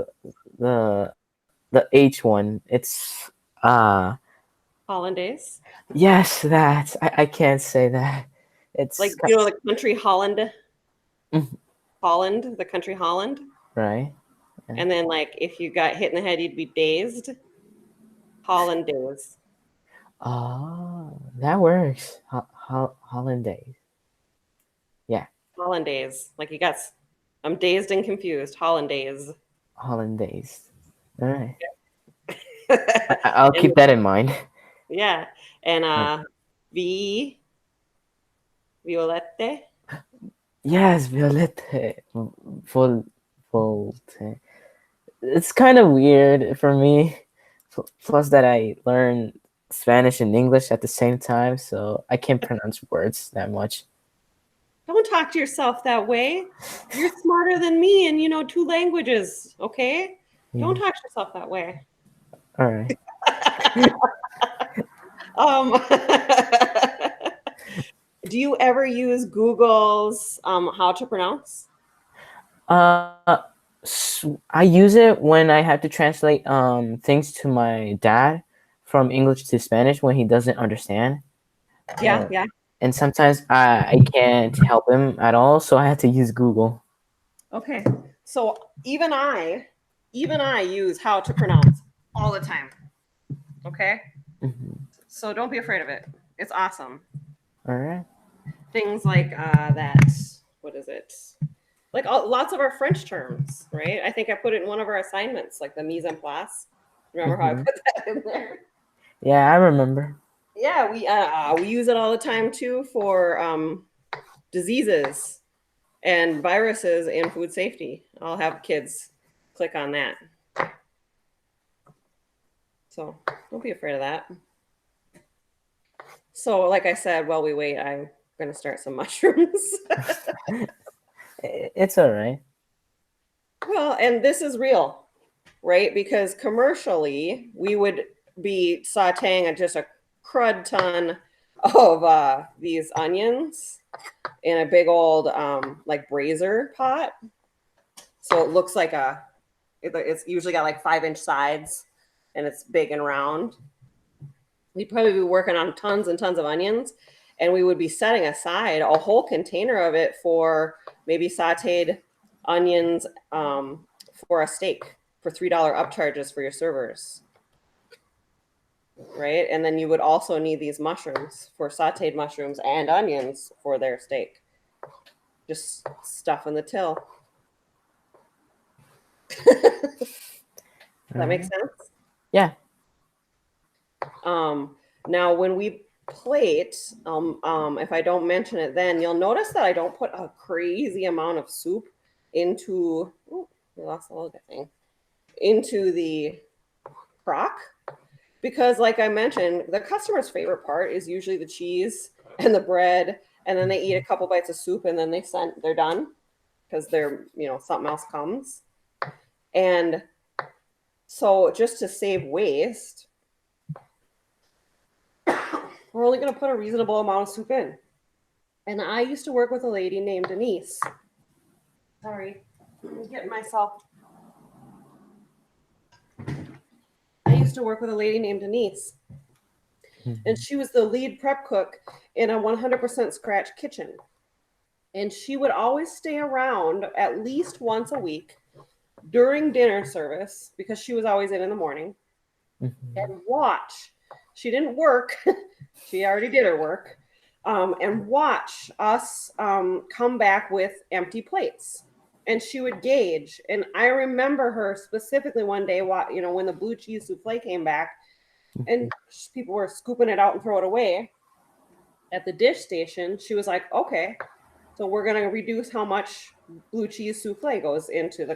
the H one. It's
Hollandaise.
Yes, that I can't say that. It's
like the country Holland. Holland, the country Holland.
Right.
Yeah. And then like if you got hit in the head, you'd be dazed. Hollandaise.
Oh, that works. Hollandaise. Yeah.
Hollandaise. Like I'm dazed and confused. Hollandaise.
Hollandaise. All right. I'll keep that in mind.
Yeah. And Violette.
Yes, Violette. Volte. It's kind of weird for me. Plus that I learn Spanish and English at the same time, so I can't pronounce words that much.
Don't talk to yourself that way. You're smarter than me and you know 2 languages, okay? Yeah. Don't talk to yourself that way.
All right.
Do you ever use Google's how to pronounce?
I use it when I have to translate things to my dad from English to Spanish when he doesn't understand.
Yeah, yeah.
And sometimes I can't help him at all, so I have to use Google.
Okay. So even I use how to pronounce all the time. Okay? So don't be afraid of it. It's awesome.
All right.
Things like that, what is it? Like lots of our French terms, right? I think I put it in one of our assignments, like the mise en place. Remember how I put that in there?
Yeah, I remember.
Yeah, we use it all the time too for diseases and viruses in food safety. I'll have kids click on that. So don't be afraid of that. So like I said, while we wait, I'm going to start some mushrooms.
It's all right.
Well, and this is real. right? Because commercially, we would be sauteing just a crud ton of these onions in a big old like brazier pot. So it looks like it's usually got like 5-inch sides and it's big and round. We'd probably be working on tons and tons of onions, and we would be setting aside a whole container of it for maybe sauteed onions for a steak for $3 upcharges for your servers. Right? And then you would also need these mushrooms for sauteed mushrooms and onions for their steak. Just stuff in the till. Does that make sense?
Yeah.
Now when we plate, if I don't mention it then, you'll notice that I don't put a crazy amount of soup into, we lost a little thing, into the crock. Because like I mentioned, the customer's favorite part is usually the cheese and the bread, and then they eat a couple bites of soup and then they're done because they're, something else comes. And so just to save waste, we're only going to put a reasonable amount of soup in. And I used to work with a lady named Denise. Sorry, I'm getting myself. I used to work with a lady named Denise. And she was the lead prep cook in a 100% scratch kitchen. And she would always stay around at least once a week during dinner service, because she was always in the morning, and watch. She didn't work. She already did her work. And watch us come back with empty plates. And she would gauge. And I remember her specifically one day, when the blue cheese souffle came back, and people were scooping it out and throw it away at the dish station. She was like, okay, so we're going to reduce how much blue cheese souffle goes into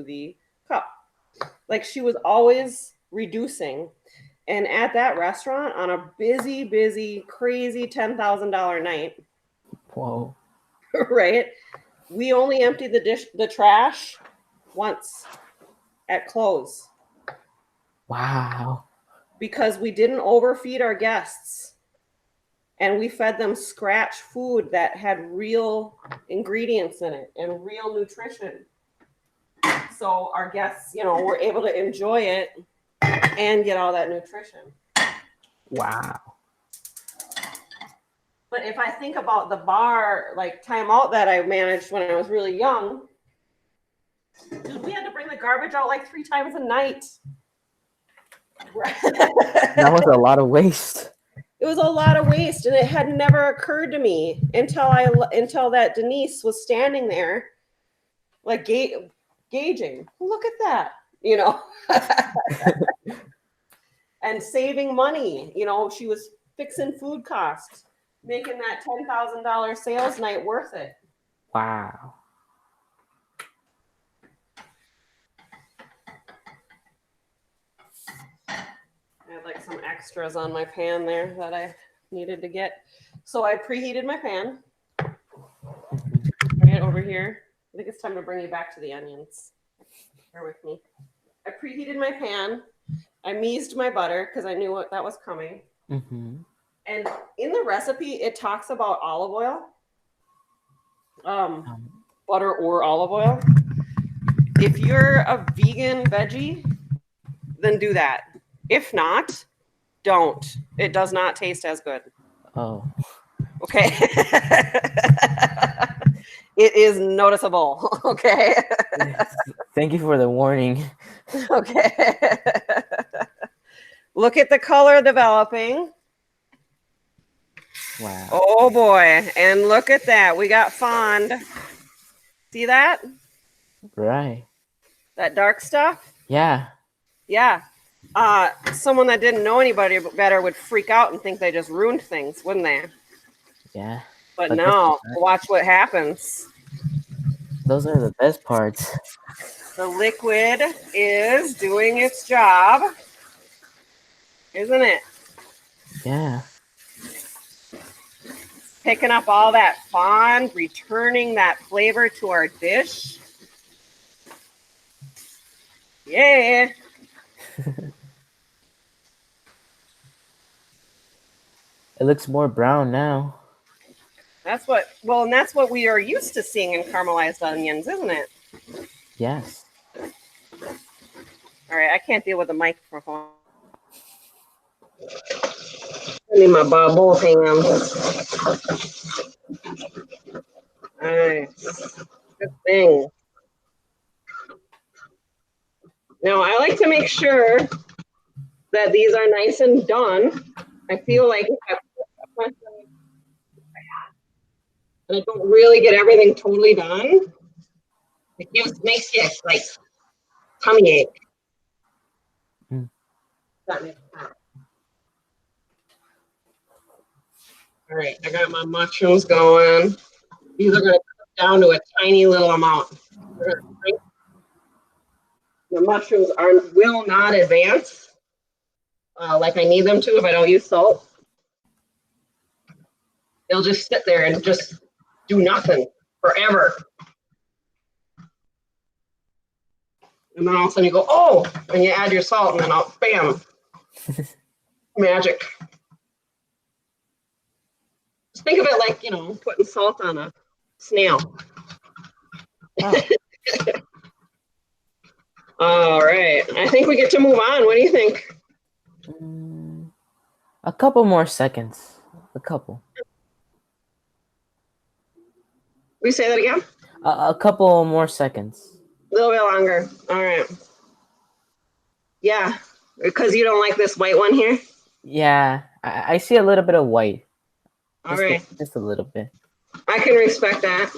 the cup. Like, she was always reducing. And at that restaurant, on a busy, crazy $10,000 night,
Whoa.
right, we only emptied the trash once at close.
Wow.
Because we didn't overfeed our guests, and we fed them scratch food that had real ingredients in it and real nutrition. So our guests, were able to enjoy it and get all that nutrition.
Wow.
But if I think about the bar, like, timeout that I managed when I was really young, dude, we had to bring the garbage out like 3 times a night.
That was a lot of waste.
It was a lot of waste, and it had never occurred to me until that Denise was standing there, like gauging. Look at that, and saving money. She was fixing food costs, making that $10,000 sales night worth it.
Wow.
I had like some extras on my pan there that I needed to get. So I preheated my pan. Right over here. I think it's time to bring you back to the onions. Bear with me. I preheated my pan. I meased my butter because I knew that was coming. And in the recipe, it talks about olive oil, butter or olive oil. If you're a vegan veggie, then do that. If not, don't. It does not taste as good.
Oh.
Okay. It is noticeable. Okay.
Thank you for the warning.
Okay. Look at the color developing.
Wow.
Oh boy. And look at that. We got fond. See that?
Right.
That dark stuff?
Yeah.
Yeah. Someone that didn't know anybody better would freak out and think they just ruined things, wouldn't they?
Yeah.
But no, watch what happens.
Those are the best parts.
The liquid is doing its job, isn't it?
Yeah.
Picking up all that fond, returning that flavor to our dish. Yeah.
It looks more brown now.
That's what we are used to seeing in caramelized onions, isn't it?
Yes.
All right, I can't deal with the microphone. I need my both hands. All right, good thing. Now I like to make sure that these are nice and done. I feel like if I press and I don't really get everything totally done, makes you like tummy ache.
Mm.
That makes sense. All right, I got my mushrooms going. These are going to cook down to a tiny little amount. The mushrooms will not advance like I need them to if I don't use salt. They'll just sit there and just do nothing forever. And then all of a sudden you go, oh, and you add your salt and then bam, magic. Just think of it like, putting salt on a snail.
Oh.
All right. I think we get to move on. What do you think?
A couple more seconds. A couple.
We say that again?
A couple more seconds.
A little bit longer. All right. Yeah. Because you don't like this white one here?
Yeah. I see a little bit of white.
All right.
Just a little bit.
I can respect that.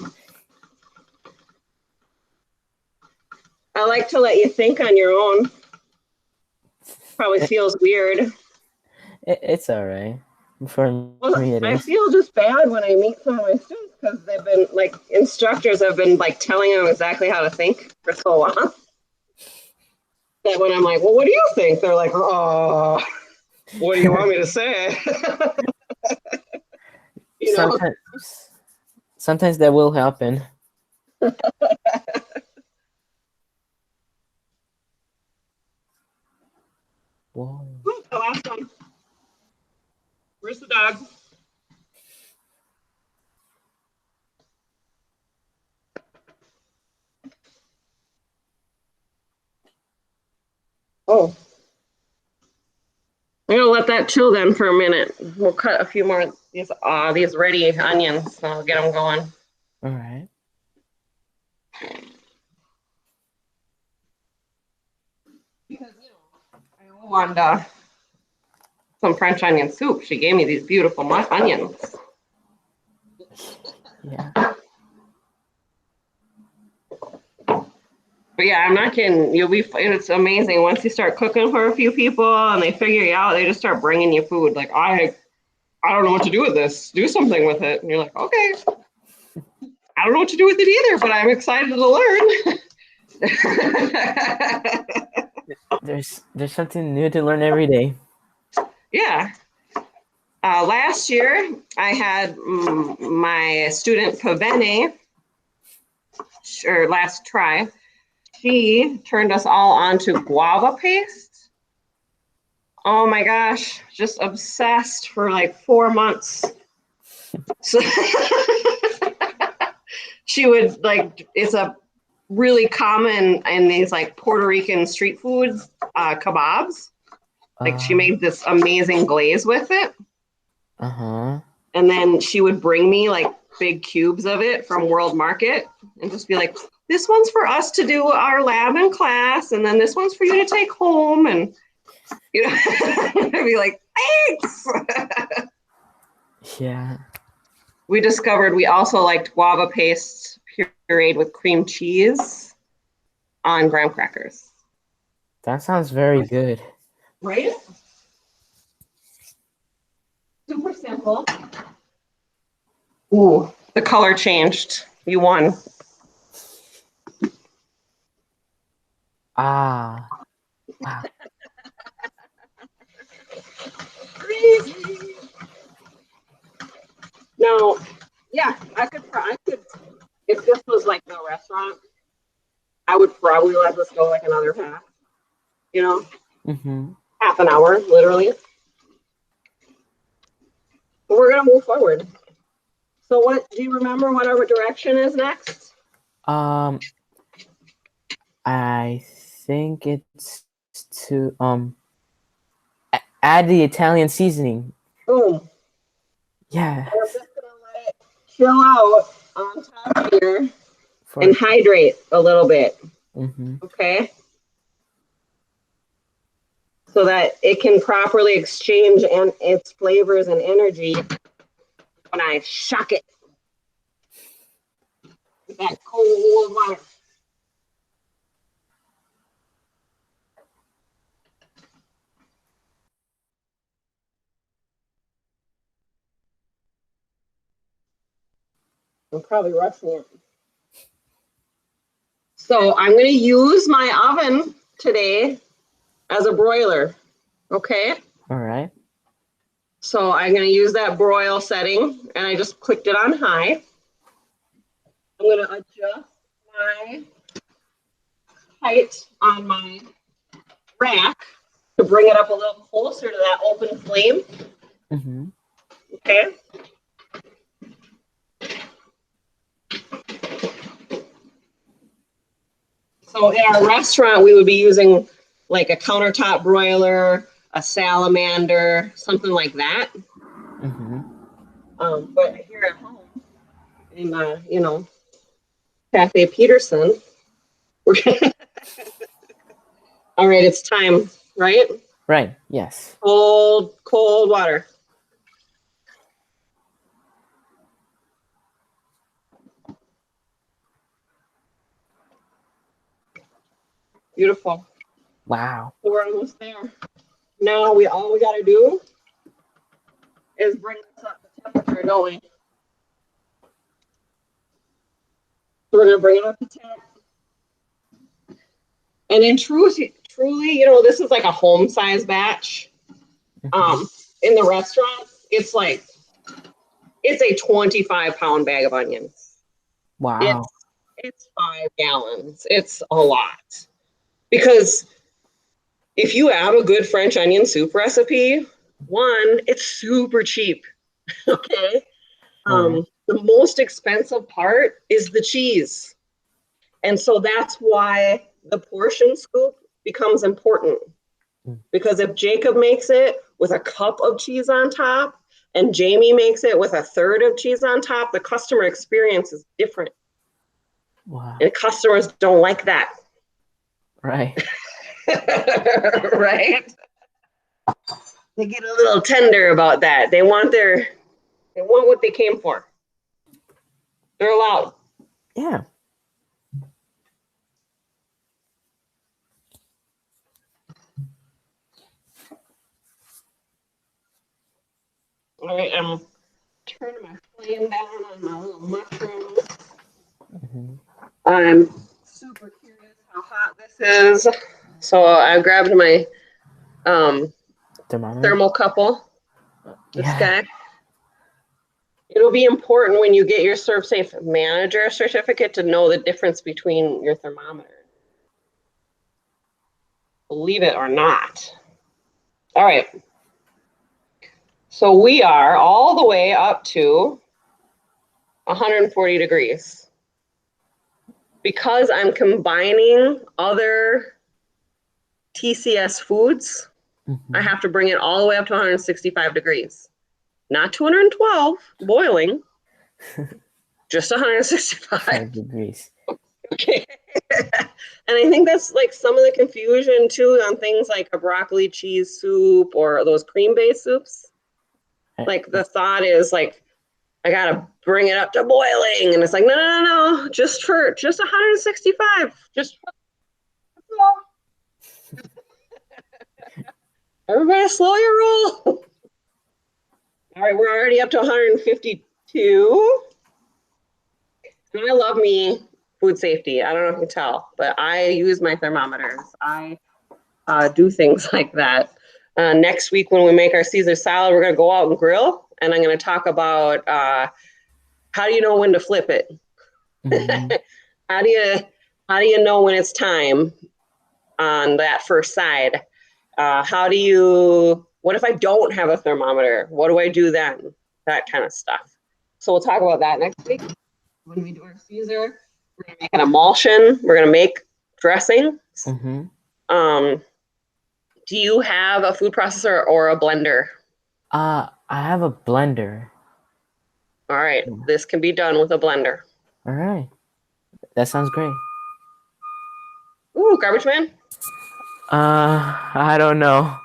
I like to let you think on your own. Probably feels weird.
It's all right. For me, it
I
is.
feel just bad when I meet some of my students because they've been instructors have been telling them exactly how to think for so long. That when I'm like, well, what do you think? They're like, oh, what do you want me to say?
Sometimes that will happen. Whoa.
The last one. Where's the dog? Oh. I'm gonna let that chill then for a minute. We'll cut a few more these ready onions. And I'll get them going.
All right.
Because I owe Wanda some French onion soup. She gave me these beautiful onions.
Yeah.
But yeah, I'm not kidding. It's amazing once you start cooking for a few people and they figure you out. They just start bringing you food. Like I don't know what to do with this. Do something with it. And you're like, okay. I don't know what to do with it either, but I'm excited to learn.
There's something new to learn every day.
Yeah. Last year, I had my student Pavene, or last try, she turned us all onto guava paste. Oh my gosh, just obsessed for 4 months. So she would it's a really common in these Puerto Rican street foods, kebabs. She made this amazing glaze with it. And then she would bring me big cubes of it from World Market and just be like, this one's for us to do our lab in class. And then this one's for you to take home. And, I'd be like, thanks.
Yeah.
We discovered we also liked guava paste pureed with cream cheese on graham crackers.
That sounds very good.
Right? Super simple. Ooh, the color changed. You won.
Ah. Wow.
No, yeah, I could, if this was the restaurant, I would probably let this go another half. you know,
Mm-hmm.
half an hour, literally. But we're going to move forward. So what, do you remember what our direction is next?
I think it's to add the Italian seasoning.
Boom.
Yeah.
And I'm just going to let it chill out on top here
For
and hydrate a little bit.
mm-hmm.
Okay. So that it can properly exchange and its flavors and energy when I shock it with that cold water. I'm probably rushing it. So I'm going to use my oven today as a broiler. Okay.
All right.
So I'm going to use that broil setting and I just clicked it on high. I'm going to adjust my height on my rack to bring it up a little closer to that open flame.
Mm-hmm.
Okay. So in our restaurant, we would be using like a countertop broiler, a salamander, something like that.
Mm-hmm.
But here at home, in Cafe Peterson, we're all right. It's time, right?
Right. Yes.
Cold water. Beautiful.
Wow.
So we're almost there. Now all we got to do is bring this up to temperature, don't we? So we're gonna bring it up to temp. And in truly, this is like a home size batch.
Mm-hmm.
In the restaurant, it's a 25-pound bag of onions.
Wow.
It's 5 gallons. It's a lot. Because if you have a good French onion soup recipe, one, it's super cheap. Okay.
All right.
The most expensive part is the cheese. And so that's why the portion scoop becomes important. Because if Jacob makes it with a cup of cheese on top and Jamie makes it with a third of cheese on top, the customer experience is different.
Wow.
And customers don't like that.
Right.
Right? They get a little tender about that. They want what they came for. They're allowed.
Yeah.
All right, I'm turning my flame down on my little mushroom.
Mm-hmm.
I'm super curious how hot this is. So I grabbed my
Thermometer.
thermocouple. This
Yeah.
guy. It'll be important when you get your ServSafe manager certificate to know the difference between your thermometer. Believe it or not. All right. So we are all the way up to 140 degrees. Because I'm combining other TCS foods,
Mm-hmm.
I have to bring it all the way up to 165 degrees. Not 212 boiling, just 165.
5 degrees.
Okay. And I think that's like some of the confusion too on things like a broccoli cheese soup or those cream-based soups. Like the thought is like, I gotta bring it up to boiling. And it's like, no. Just 165. Just everybody slow your roll. All right, we're already up to 152. And I love me food safety. I don't know if you can tell, but I use my thermometers. I do things like that. Next week, when we make our Caesar salad, we're going to go out and grill, and I'm going to talk about how do you know when to flip it?
Mm-hmm.
how do you know when it's time? on that first side. What if I don't have a thermometer? What do I do then? That kind of stuff. So we'll talk about that next week. When we do our Caesar, we're gonna make an emulsion. We're gonna make dressing.
Mm-hmm.
Do you have a food processor or a blender?
I have a blender.
All right, this can be done with a blender.
All right. That sounds great.
Ooh, garbage man.
I don't know.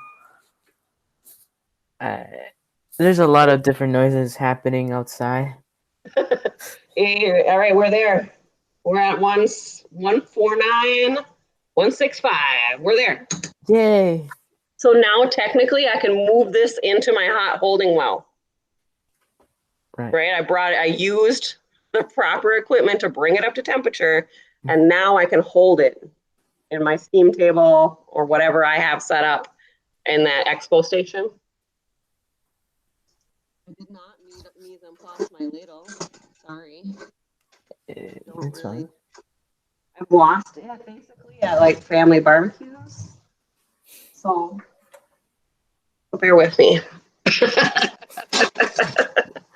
There's a lot of different noises happening outside.
All right, we're there. We're at 149, 165. We're there.
Yay!
So now technically I can move this into my hot holding well. Right? I used the proper equipment to bring it up to temperature, and now I can hold it in my steam table or whatever I have set up in that expo station. I did not mise en place my ladle. Sorry.
It's fine.
I've lost it basically at like family barbecues. So bear with me.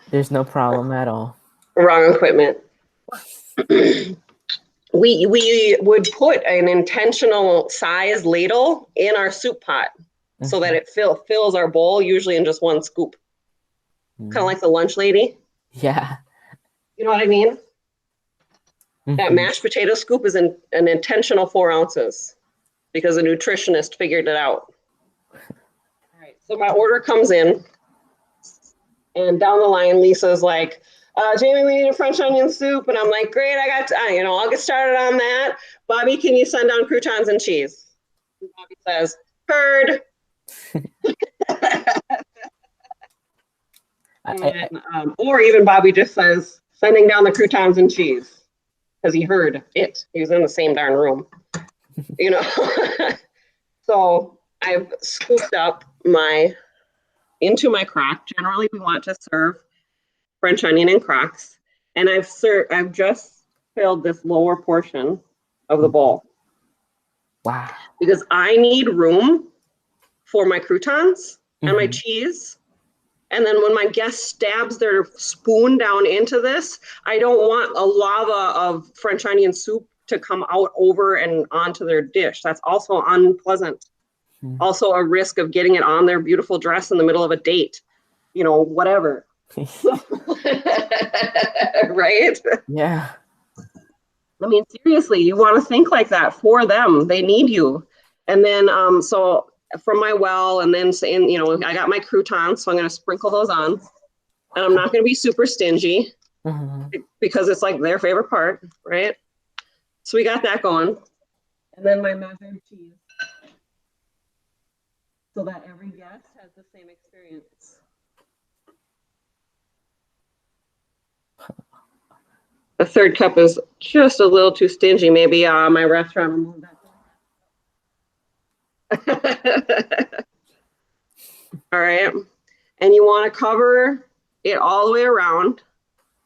There's no problem at all.
Wrong equipment. We would put an intentional size ladle in our soup pot so that it fills our bowl, usually in just one scoop. Kind of like the lunch lady.
Yeah.
You know what I mean? That mashed potato scoop is an intentional 4 ounces because a nutritionist figured it out. All right, so my order comes in, and down the line, Lisa's like, Jamie, we need a French onion soup. And I'm like, great, I'll get started on that. Bobby, can you send down croutons and cheese? And Bobby says, heard. Or even Bobby just says, sending down the croutons and cheese. Because he heard it. He was in the same darn room. So I've scooped up into my crock. Generally, we want to serve French onion in crocks. And I've just filled this lower portion of the bowl.
Wow.
Because I need room for my croutons and my cheese. And then when my guest stabs their spoon down into this, I don't want a lava of French onion soup to come out over and onto their dish. That's also unpleasant. Also a risk of getting it on their beautiful dress in the middle of a date, whatever. Right?
Yeah.
I mean, seriously, you want to think like that for them. They need you. And then, so from my well, and then, I got my croutons, so I'm going to sprinkle those on. And I'm not going to be super stingy because it's like their favorite part, right? So we got that going. And then my measured cheese. So that every guest has the same experience. The third cup is just a little too stingy. Maybe my restaurant removed that. All right. And you want to cover it all the way around.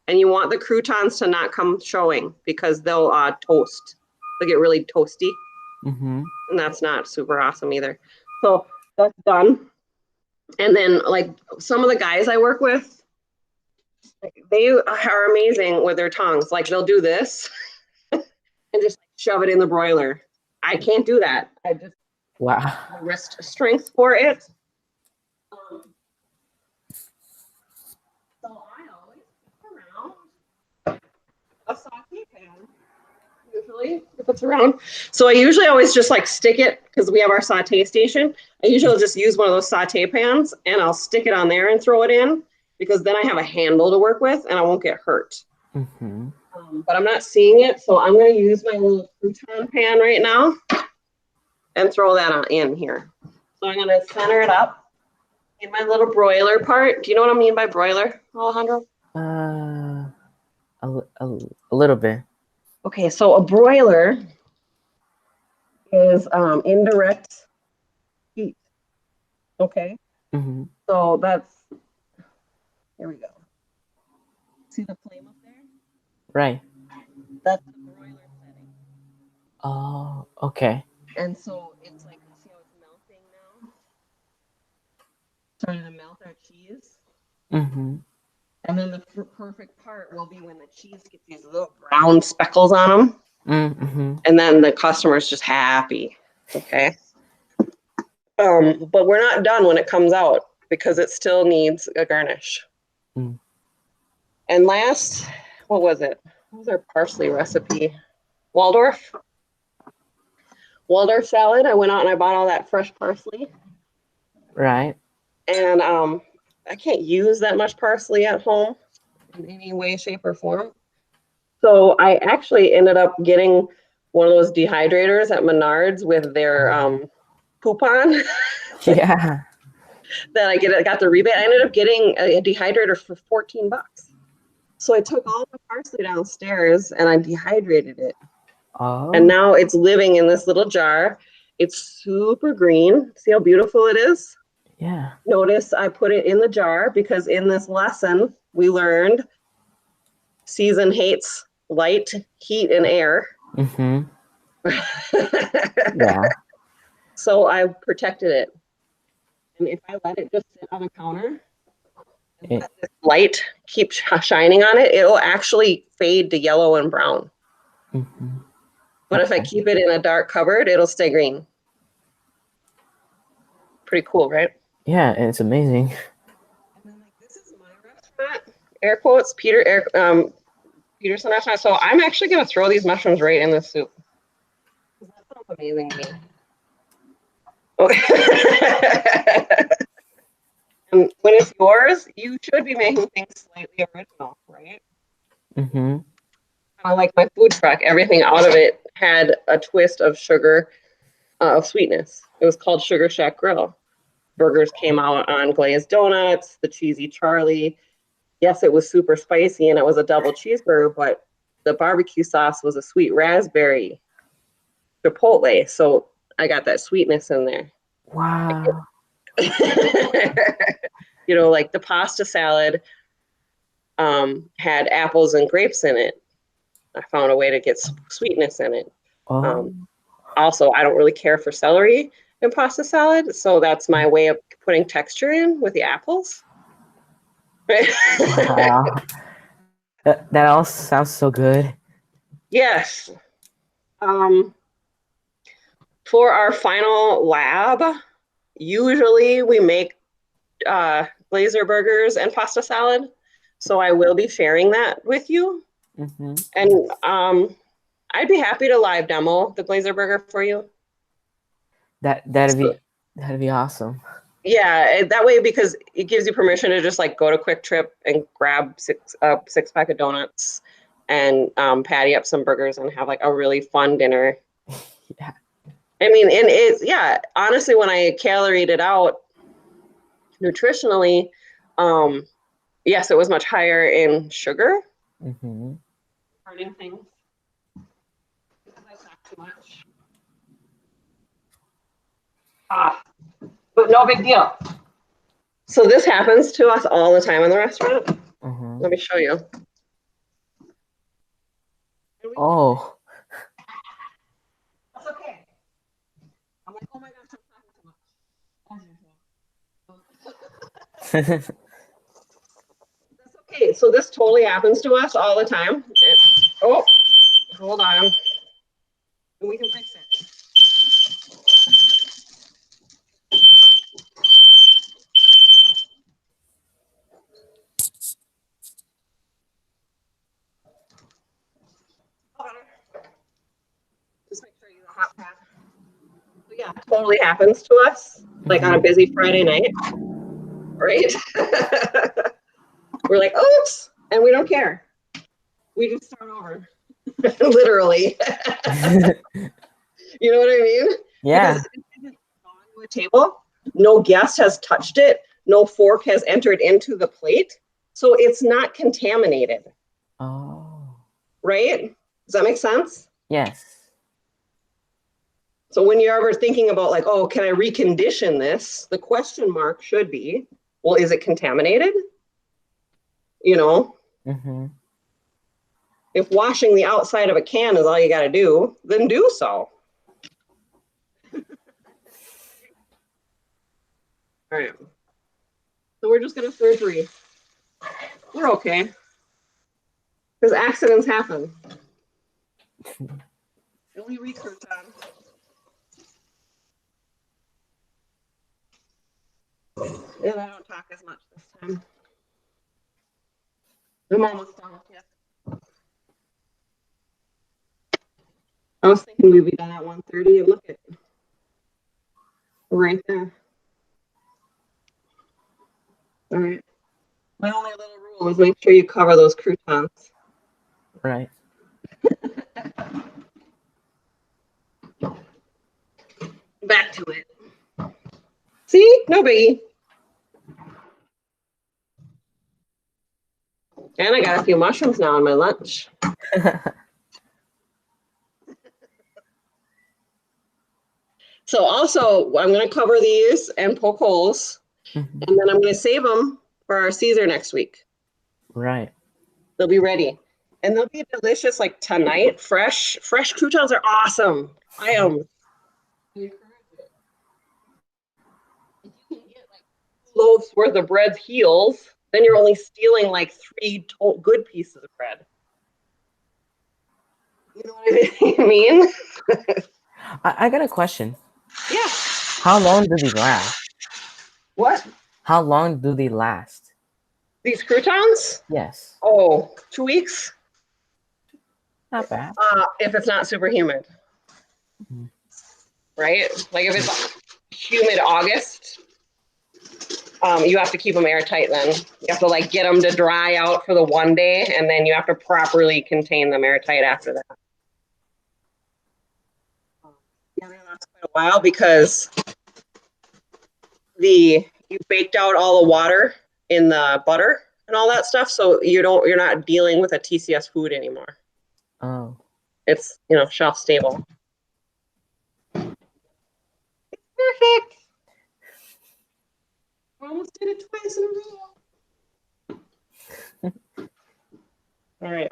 And you want the croutons to not come showing because they'll toast. They'll get really toasty. And that's not super awesome either. So that's done. And then like some of the guys I work with, they are amazing with their tongues. Like they'll do this and just shove it in the broiler. I can't do that. I just have wrist strength for it. So I always put around a saute pan. Usually, if it's around. So I usually always just like stick it because we have our saute station. I usually just use one of those saute pans and I'll stick it on there and throw it in because then I have a handle to work with and I won't get hurt. But I'm not seeing it, so I'm going to use my little crouton pan right now and throw that in here. So I'm going to center it up in my little broiler part. Do you know what I mean by broiler, Alejandro?
A little bit.
Okay, so a broiler is indirect heat. Okay. So here we go. See the flame up there?
Right.
That's the broiler setting.
Oh, okay.
And so it's like, see how it's melting now? Starting to melt our cheese.
Mm-hmm.
And then the perfect part will be when the cheese gets these little brown speckles on them.
Mm-hmm.
And then the customer's just happy. Okay. But we're not done when it comes out because it still needs a garnish.
Mm.
And last, what was it? What was our parsley recipe? Waldorf salad. I went out and I bought all that fresh parsley.
Right.
And I can't use that much parsley at home in any way, shape, or form. So I actually ended up getting one of those dehydrators at Menards with their coupon
Yeah.
that I got the rebate. I ended up getting a dehydrator for $14. So I took all the parsley downstairs and I dehydrated it. And
Oh.
now it's living in this little jar. It's super green. See how beautiful it is?
Yeah.
Notice I put it in the jar because in this lesson we learned season hates light, heat, and air.
Mm-hmm. Yeah.
So I protected it. And if I let it just sit on the counter and let this light keep shining on it, it will actually fade to yellow and brown.
Mm-hmm.
But if I keep it in a dark cupboard, it'll stay green. Pretty cool, right?
Yeah, it's amazing.
And then like this is my restaurant, air quotes, Peterson restaurant. So I'm actually gonna throw these mushrooms right in the soup. That sounds amazing to me. Okay. And when it's yours, you should be making things slightly original, right?
Mm-hmm.
Kind of like my food truck, everything out of it had a twist of sugar, of sweetness. It was called Sugar Shack Grill. Burgers came out on glazed donuts, the cheesy Charlie. Yes, it was super spicy and it was a double cheeseburger, but the barbecue sauce was a sweet raspberry chipotle. So I got that sweetness in there.
Wow.
You know, like the pasta salad had apples and grapes in it. I found a way to get sweetness in it.
Oh.
Also, I don't really care for celery in pasta salad, so that's my way of putting texture in with the apples.
Wow. That all sounds so good.
Yes. For our final lab, usually we make glazer burgers and pasta salad. So I will be sharing that with you.
Mm-hmm.
And I'd be happy to live demo the glazer burger for you.
That'd be awesome.
Yeah, that way because it gives you permission to just like go to Quick Trip and grab six pack of donuts and patty up some burgers and have like a really fun dinner.
Yeah.
I mean, and it's honestly, when I caloried it out nutritionally, yes, it was much higher in sugar.
Mm-hmm.
Hurting things. I talk too much. But no big deal. So this happens to us all the time in the restaurant.
Mm-hmm.
Let me show you.
Oh.
That's okay. I'm like, oh my gosh, I'm talking too much. That's okay. So this totally happens to us all the time. Oh, hold on. We can fix it. Just make sure you have a hot pad. So yeah, totally happens to us, like on a busy Friday night, right? We're like, oops, and we don't care. We just start over, literally. You know what I mean?
Yeah.
Because it isn't gone to a table. No guest has touched it. No fork has entered into the plate. So it's not contaminated.
Oh.
Right? Does that make sense?
Yes.
So when you're ever thinking about like, oh, can I recondition this? The question mark should be, well, is it contaminated? You know,
Mm-hmm.
if washing the outside of a can is all you got to do, then do so. All right. So we're just gonna stir 3. We're okay. Because accidents happen. Only research on. And I don't talk as much this time. I'm almost done. Yeah. I was thinking we'd be done at 1:30, and look at right there. All right. My only little rule is make sure you cover those croutons.
Right.
Back to it. See? No biggie. And I got a few mushrooms now on my lunch. So also, I'm going to cover these and poke holes, and then I'm going to save them for our Caesar next week.
Right.
They'll be ready. And they'll be delicious like tonight. Fresh croutons are awesome. I am. If you can get like 2 loaves worth of bread's heels, then you're only stealing like 3 good pieces of bread. You know what I mean?
I got a question.
Yeah.
How long do they last?
What?
How long do they last?
These croutons?
Yes.
Oh, 2 weeks?
Not bad.
If it's not super humid. Right? Like if it's humid August, you have to keep them airtight then. You have to like get them to dry out for the one day, and then you have to properly contain them airtight after that. Yeah, they last quite a while because you baked out all the water in the butter and all that stuff, so you're not dealing with a TCS food anymore.
Oh.
It's shelf stable. Perfect. I almost did it twice in a row. All right.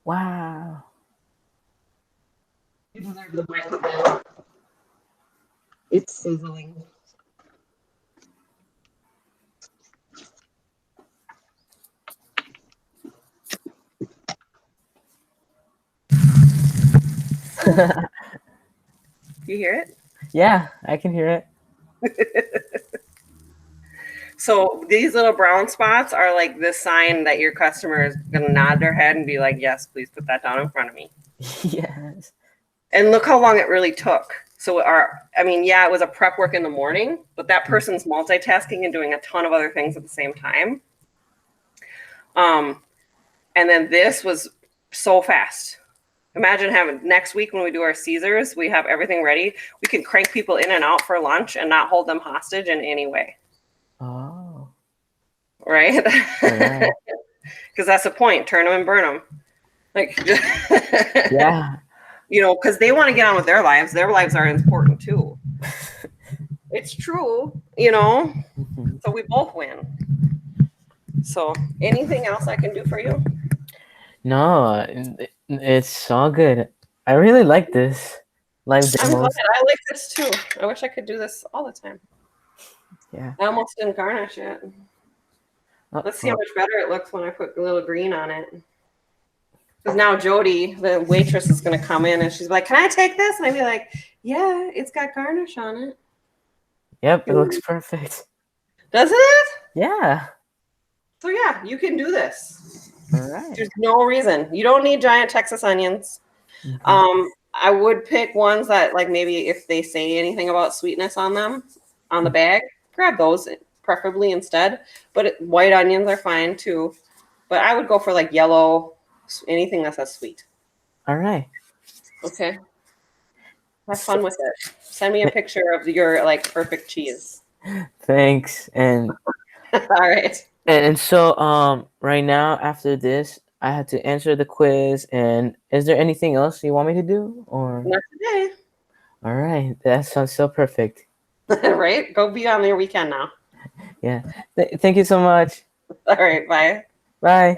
Wow.
You deserve the microphone. It's sizzling. You hear it?
Yeah, I can hear it.
So these little brown spots are like the sign that your customer is going to nod their head and be like, yes, please put that down in front of me.
Yes.
And look how long it really took. So it was a prep work in the morning, but that person's multitasking and doing a ton of other things at the same time. And then this was so fast. Imagine having next week when we do our Caesars, we have everything ready. We can crank people in and out for lunch and not hold them hostage in any way.
Oh.
Right? Because that's the point. Turn them and burn them. Like,
yeah.
Because they want to get on with their lives. Their lives are important too. It's true, So we both win. So anything else I can do for you?
No, it's all good. I really like this live demos.
I like this too. I wish I could do this all the time.
Yeah.
I almost didn't garnish it. Let's see how much better it looks when I put a little green on it. Because now Jody, the waitress, is going to come in and she's like, "Can I take this?" And I'd be like, "Yeah, it's got garnish on it."
Yep, it looks perfect.
Doesn't it?
Yeah.
So yeah, you can do this.
All right.
There's no reason. You don't need giant Texas onions. I would pick ones that, like, maybe if they say anything about sweetness on them, on the bag, grab those preferably instead. But white onions are fine too. But I would go for like yellow, anything that says sweet.
All right.
Okay. Have fun with it. Send me a picture of your like perfect cheese.
Thanks. And
all right.
And so right now after this, I had to answer the quiz. And is there anything else you want me to do? Or
not today.
All right. That sounds so perfect.
Right? Go be on your weekend now.
Yeah. Thank you so much.
All right. Bye.
Bye.